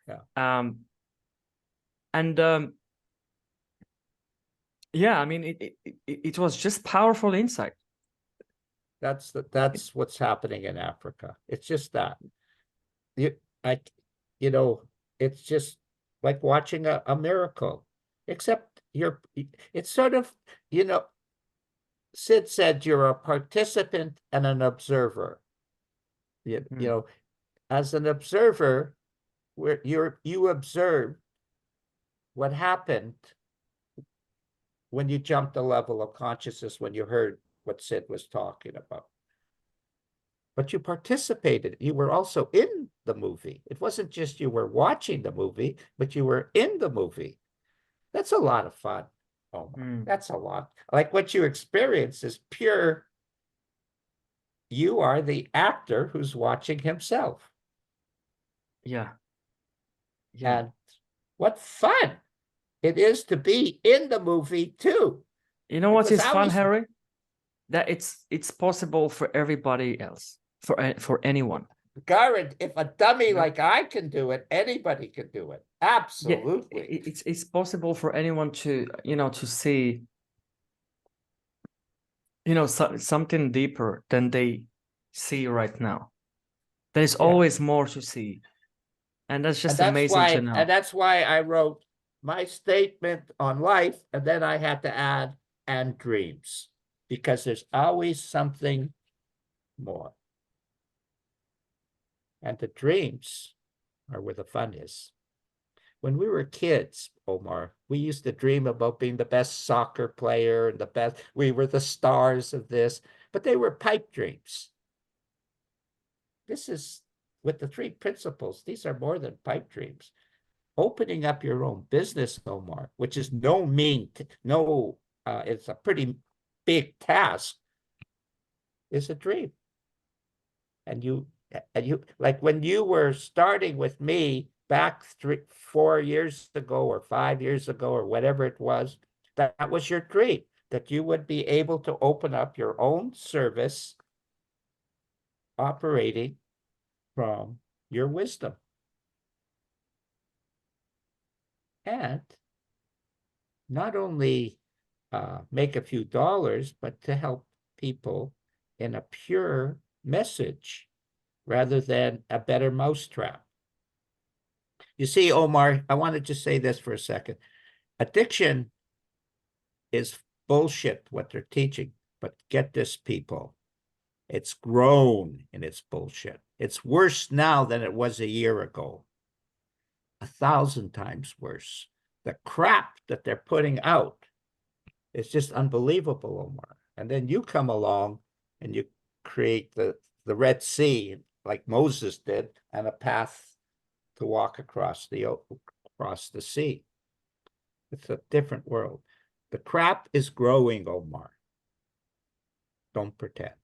Yeah. Yeah, I mean, it was just powerful insight. That's what's happening in Africa. It's just that. It's just like watching a miracle, except it's sort of, Sid said you're a participant and an observer. As an observer, where you observe what happened when you jumped a level of consciousness, when you heard what Sid was talking about. But you participated. You were also in the movie. It wasn't just you were watching the movie, but you were in the movie. That's a lot of fun. Oh, that's a lot. Like, what you experience is pure. You are the actor who's watching himself. Yeah. And what fun it is to be in the movie too. You know what is fun, Harry? That it's possible for everybody else, for anyone. Garrett, if a dummy like I can do it, anybody can do it. Absolutely. Yeah, it's possible for anyone to to see something deeper than they see right now. There's always more to see. And that's And just amazing to know. that's why I wrote my statement on life, and then I had to add, and dreams, because there's always something more. And the dreams are where the fun is. When we were kids, Omar, we used to dream about being the best soccer player and the best, we were the stars of this, but they were pipe dreams. This is with the three principles. These are more than pipe dreams. Opening up your own business, Omar, which is it's a pretty big task, is a dream. And you, like when you were starting with me back 4 years ago or 5 years ago or whatever it was, that was your dream, that you would be able to open up your own service operating from your wisdom. And not only make a few dollars, but to help people in a pure message rather than a better mousetrap. You see, Omar, I want to just say this for a second. Addiction is bullshit, what they're teaching. But get this, people. It's grown in its bullshit. It's worse now than it was a year ago. 1,000 times worse. The crap that they're putting out is just unbelievable, Omar. And then you come along and you create the Red Sea like Moses did, and a path to walk across the sea. It's a different world. The crap is growing, Omar. Don't pretend.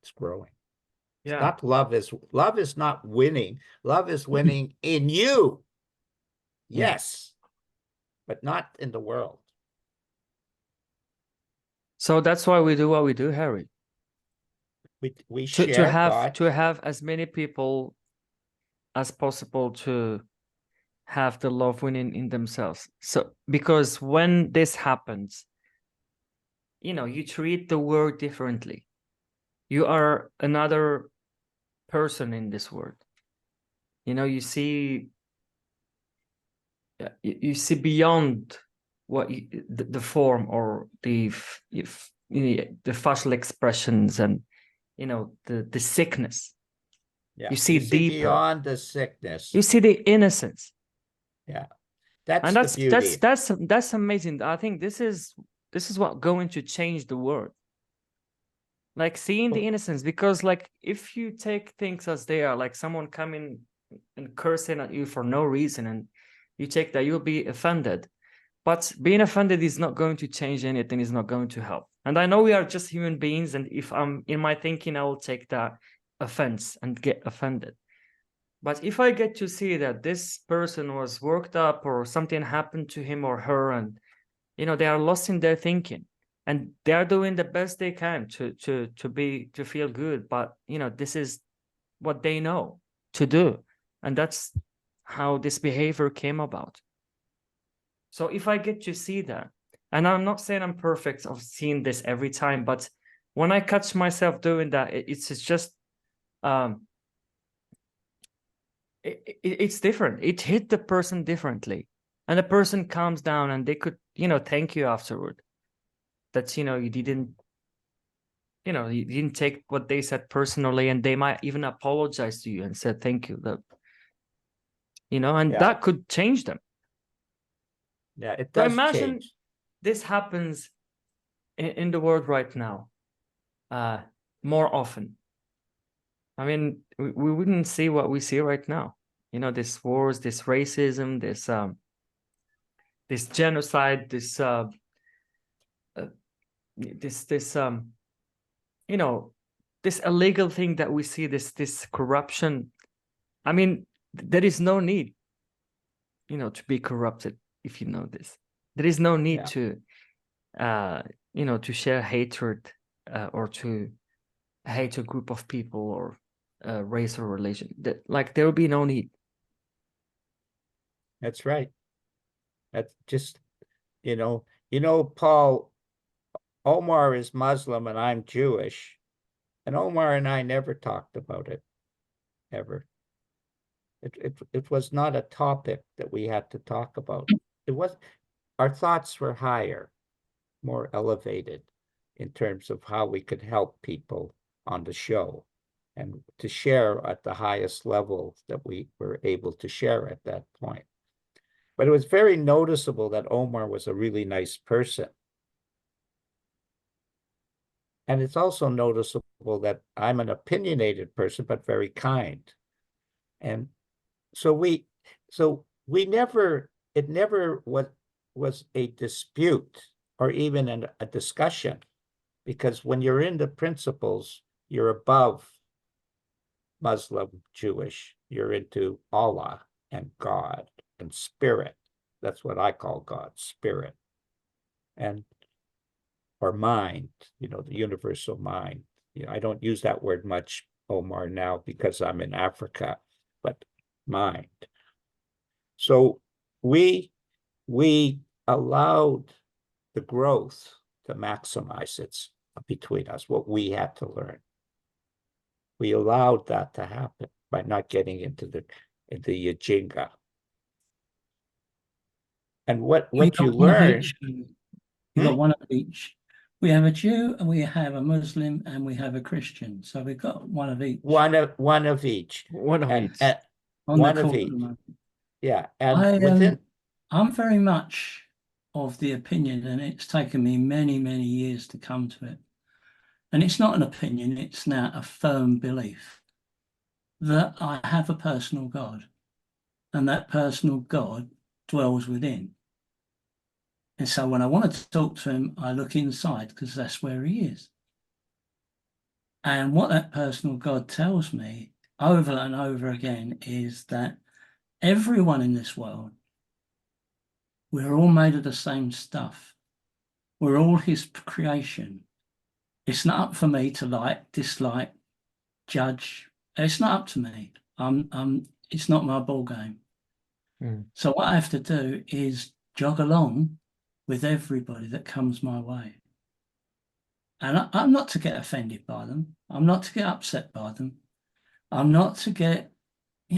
It's growing. Yeah. It's not love is not winning. Love is winning in you. Yes, but not in the world. So that's why we do what we do, Harry. We share God. To have as many people as possible to have the love winning in themselves. So because when this happens, you treat the world differently. You are another person in this world. You see beyond what the form or the facial expressions and the sickness. Yeah. You see deeper beyond the sickness. You see the innocence. Yeah, that's the beauty. That's amazing. I think this is what going to change the world. Like seeing the innocence, because like if you take things as they are, like someone coming and cursing at you for no reason, and you take that, you'll be offended. But being offended is not going to change anything, is not going to help. And I know we are just human beings, and if I'm in my thinking, I will take that offense and get offended. But if I get to see that this person was worked up or something happened to him or her, and they are lost in their thinking, and they are doing the best they can to feel good, but this is what they know to do, and that's how this behavior came about. So if I get to see that, and I'm not saying I'm perfect of seeing this every time, but when I catch myself doing that, it's just it's different. It hit the person differently, and the person calms down, and they could thank you afterward. That you didn't take what they said personally, and they might even apologize to you and said thank you. And that could change them. Yeah, it does. So imagine change. This happens in the world right now, more often. I mean, we wouldn't see what we see right now. This wars, this racism, this genocide, this illegal thing that we see, this corruption. I mean, there is no need, to be corrupted. If you know this, there is no need to share hatred or to hate a group of people or race or religion. There will be no need. That's right. That's just, Paul, Omar is Muslim and I'm Jewish, and Omar and I never talked about it, ever. It was not a topic that we had to talk about. It was, our thoughts were higher, more elevated in terms of how we could help people on the show and to share at the highest level that we were able to share at that point. But it was very noticeable that Omar was a really nice person. And it's also noticeable that I'm an opinionated person, but very kind. And so we never, it never was a dispute or even a discussion, because when you're in the principles, you're above Muslim, Jewish, you're into Allah and God and spirit. That's what I call God, spirit. And or mind, the universal mind. I don't use that word much, Omar, now because I'm in Africa, but mind. So we allowed the growth to maximize its between us, what we had to learn. We allowed that to happen by not getting into the Yajinga. And what you learn. You got one of each. We have a Jew, and we have a Muslim, and we have a Christian. So we've got one of each. One of each. One of each. One of each. Yeah. And I'm very much of the opinion, and it's taken me many, many years to come to it. And it's not an opinion, it's now a firm belief that I have a personal God, and that personal God dwells within. And so when I want to talk to him, I look inside, because that's where he is. And what that personal God tells me over and over again is that everyone in this world, we're all made of the same stuff. We're all his creation. It's not up for me to like, dislike, judge. It's not up to me. It's not my ball game. So what I have to do is jog along with everybody that comes my way. And I'm not to get offended by them. I'm not to get upset by them. I'm not to get,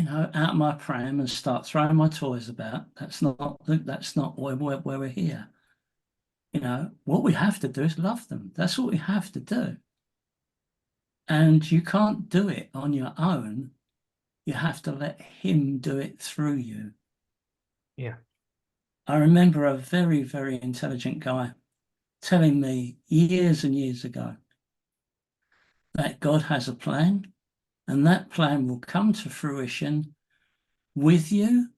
out of my pram and start throwing my toys about. That's not why we're here. What we have to do is love them. That's what we have to do. And you can't do it on your own. You have to let him do it through you. Yeah. I remember a very, very intelligent guy telling me years and years ago that God has a plan, and that plan will come to fruition with you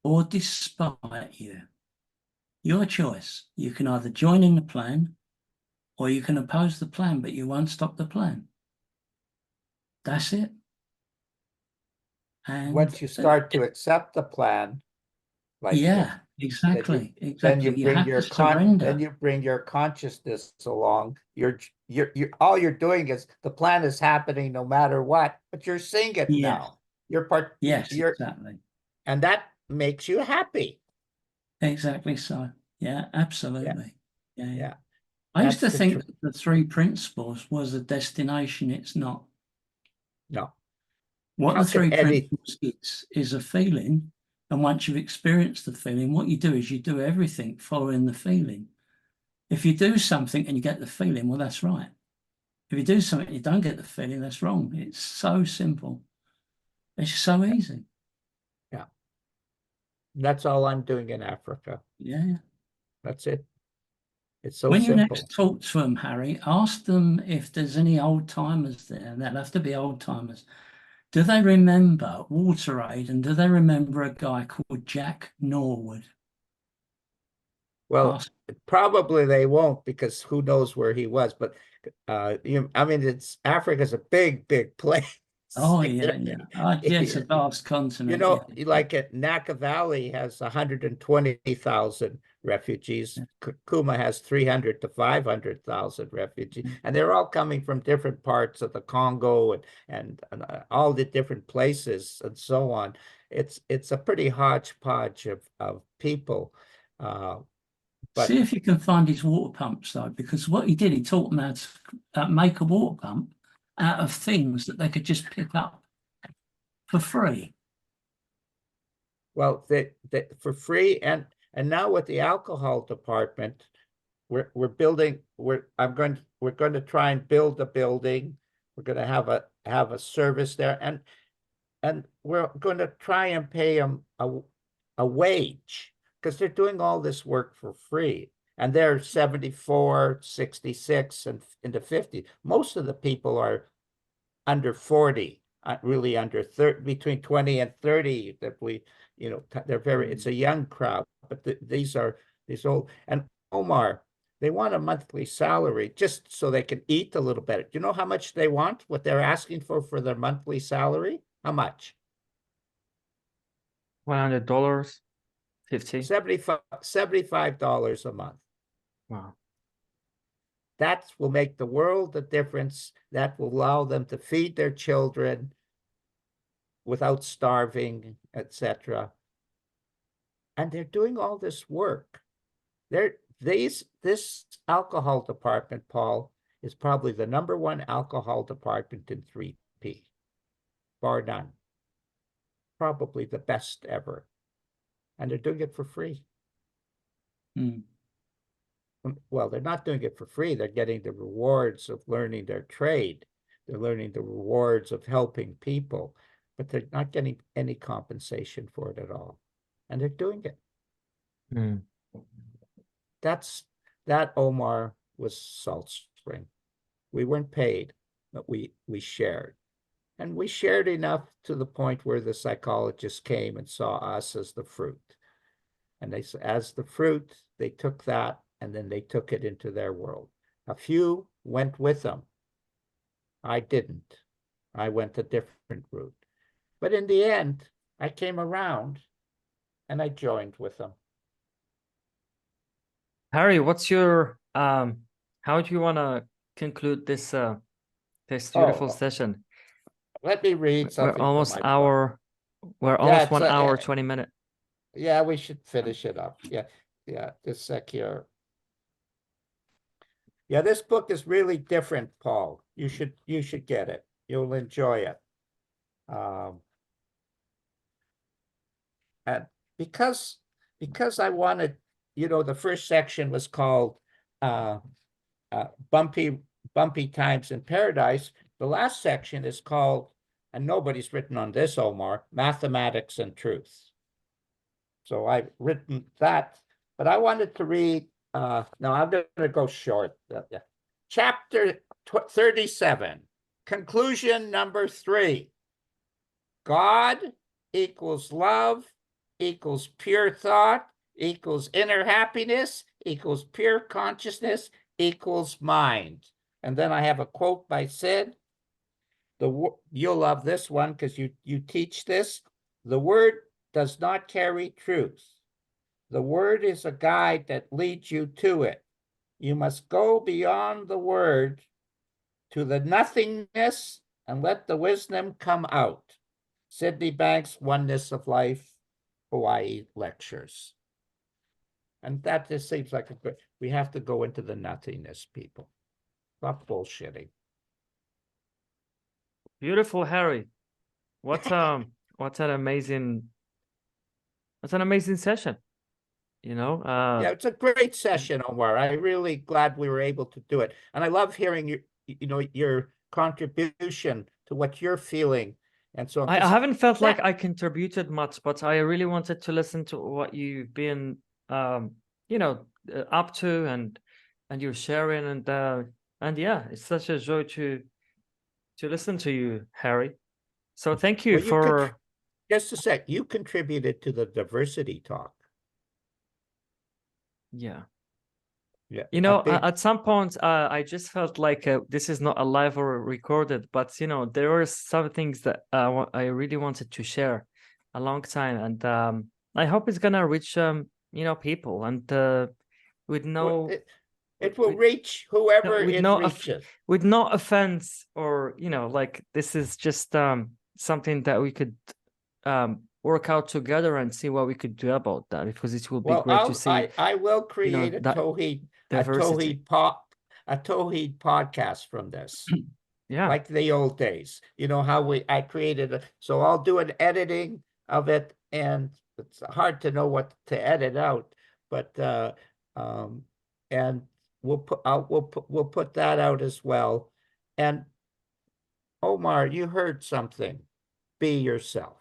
or despite you. Your choice. You can either join in the plan or you can oppose the plan, but you won't stop the plan. That's it. And once you start to accept the plan, exactly. Then you bring your consciousness along. You're all you're doing is the plan is happening no matter what, but you're seeing it now. Exactly. And that makes you happy. Exactly so. Yeah, absolutely. Yeah. I That's used to think that the three principles was a destination. It's not. No. What the three principles is a feeling. And once you've experienced the feeling, what you do is you do everything following the feeling. If you do something and you get the feeling, well, that's right. If you do something and you don't get the feeling, that's wrong. It's so simple. It's so easy. Yeah. That's all I'm doing in Africa. Yeah. That's it. It's so when simple. you next talk to them, Harry, ask them if there's any old timers there, and they'll have to be old timers. Do they remember Water Aid, and do they remember a guy called Jack Norwood? Well, probably they won't, because who knows where he was. But Africa's a big, big place. Oh yeah. It's a vast continent. Like at Naka Valley has 120,000 refugees. Kuma has 300 to 500,000 refugees, and they're all coming from different parts of the Congo and all the different places and so on. It's a pretty hodgepodge of people. But see if you can find his water pumps, though, because what he did, he taught them how to make a water pump out of things that they could just pick up for free. Well, for free, and now with the alcohol department, we're going to try and build a building. We're going to have a service there, and we're going to try and pay them a wage, because they're doing all this work for free, and they're 74, 66, and in the 50s. Most of the people are under 40, really under 30, between 20 and 30, that they're very, it's a young crowd, but these old, and Omar, they want a monthly salary just so they can eat a little better. Do you know how much they want, what they're asking for their monthly salary? How much? $100, 50. $75 a month. Wow. That will make the world a difference. That will allow them to feed their children without starving, etc. And they're doing all this work. This alcohol department, Paul, is probably the #1 alcohol department in 3P, bar none. Probably the best ever. And they're doing it for free. Mm. Well, they're not doing it for free. They're getting the rewards of learning their trade. They're learning the rewards of helping people, but they're not getting any compensation for it at all. And they're doing it. Mm. That, Omar, was Salt Spring. We weren't paid, but we shared. And we shared enough to the point where the psychologists came and saw us as the fruit. And as the fruit, they took that, and then they took it into their world. A few went with them. I didn't. I went a different route. But in the end, I came around and I joined with them. Harry, what's your how do you want to conclude this beautiful session? Let me read something. We're almost 1 hour, 20 minutes. Yeah, we should finish it up. Yeah, this sec here. Yeah, this book is really different, Paul. You should get it. You'll enjoy it. And because I wanted, the first section was called bumpy times in paradise. The last section is called, and nobody's written on this, Omar, mathematics and truth. So I've written that, but I wanted to read, no, I'm going to go short. Chapter 37, conclusion number 3. God equals love equals pure thought equals inner happiness equals pure consciousness equals mind. And then I have a quote by Sid. You'll love this one because you teach this. The word does not carry truth. The word is a guide that leads you to it. You must go beyond the word to the nothingness and let the wisdom come out. Sydney Banks, Oneness of Life, Hawaii Lectures. And that just seems like we have to go into the nothingness, people. Stop bullshitting. Beautiful, Harry. What's an amazing session. Yeah, it's a great session, Omar. I'm really glad we were able to do it. And I love hearing your contribution to what you're feeling. And so I haven't felt like I contributed much, but I really wanted to listen to what you've been up to and you're sharing, and yeah, it's such a joy to listen to you, Harry. So thank you for just a sec. You contributed to the diversity talk. Yeah. Yeah. At some point, I just felt like this is not a live or recorded, but there were some things that I really wanted to share a long time, and I hope it's gonna reach people, and with no. It will reach whoever it reaches. With no offense, or this is just something that we could work out together and see what we could do about that, because it will be great to see. I will create a Tawhid podcast from this. Yeah, like the old days. How I created so I'll do an editing of it, and it's hard to know what to edit out, but and we'll put that out as well. And Omar, you heard something. Be yourself.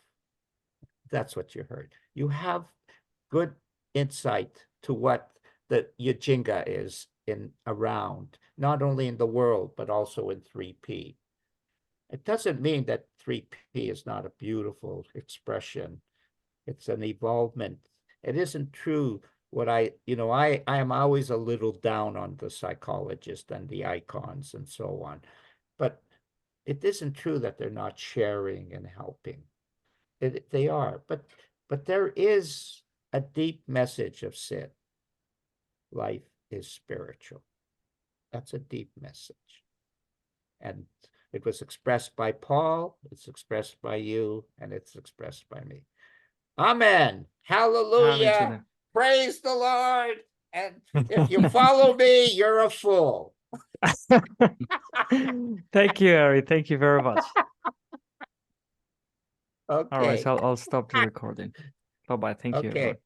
That's what you heard. You have good insight to what the Yajinga is in around, not only in the world, but also in 3P. It doesn't mean that 3P is not a beautiful expression. It's an evolvement. It isn't true what I am always a little down on the psychologist and the icons and so on. But it isn't true that they're not sharing and helping. They are, but there is a deep message of Sid. Life is spiritual. That's a deep message. And it was expressed by Paul, it's expressed by you, and it's expressed by me. Amen. Hallelujah. Amen. Praise the Lord. And if you follow me, you're a fool. Thank you, Harry. Thank you very much. Okay. All right, so I'll stop the recording. Bye-bye. Thank you, everyone.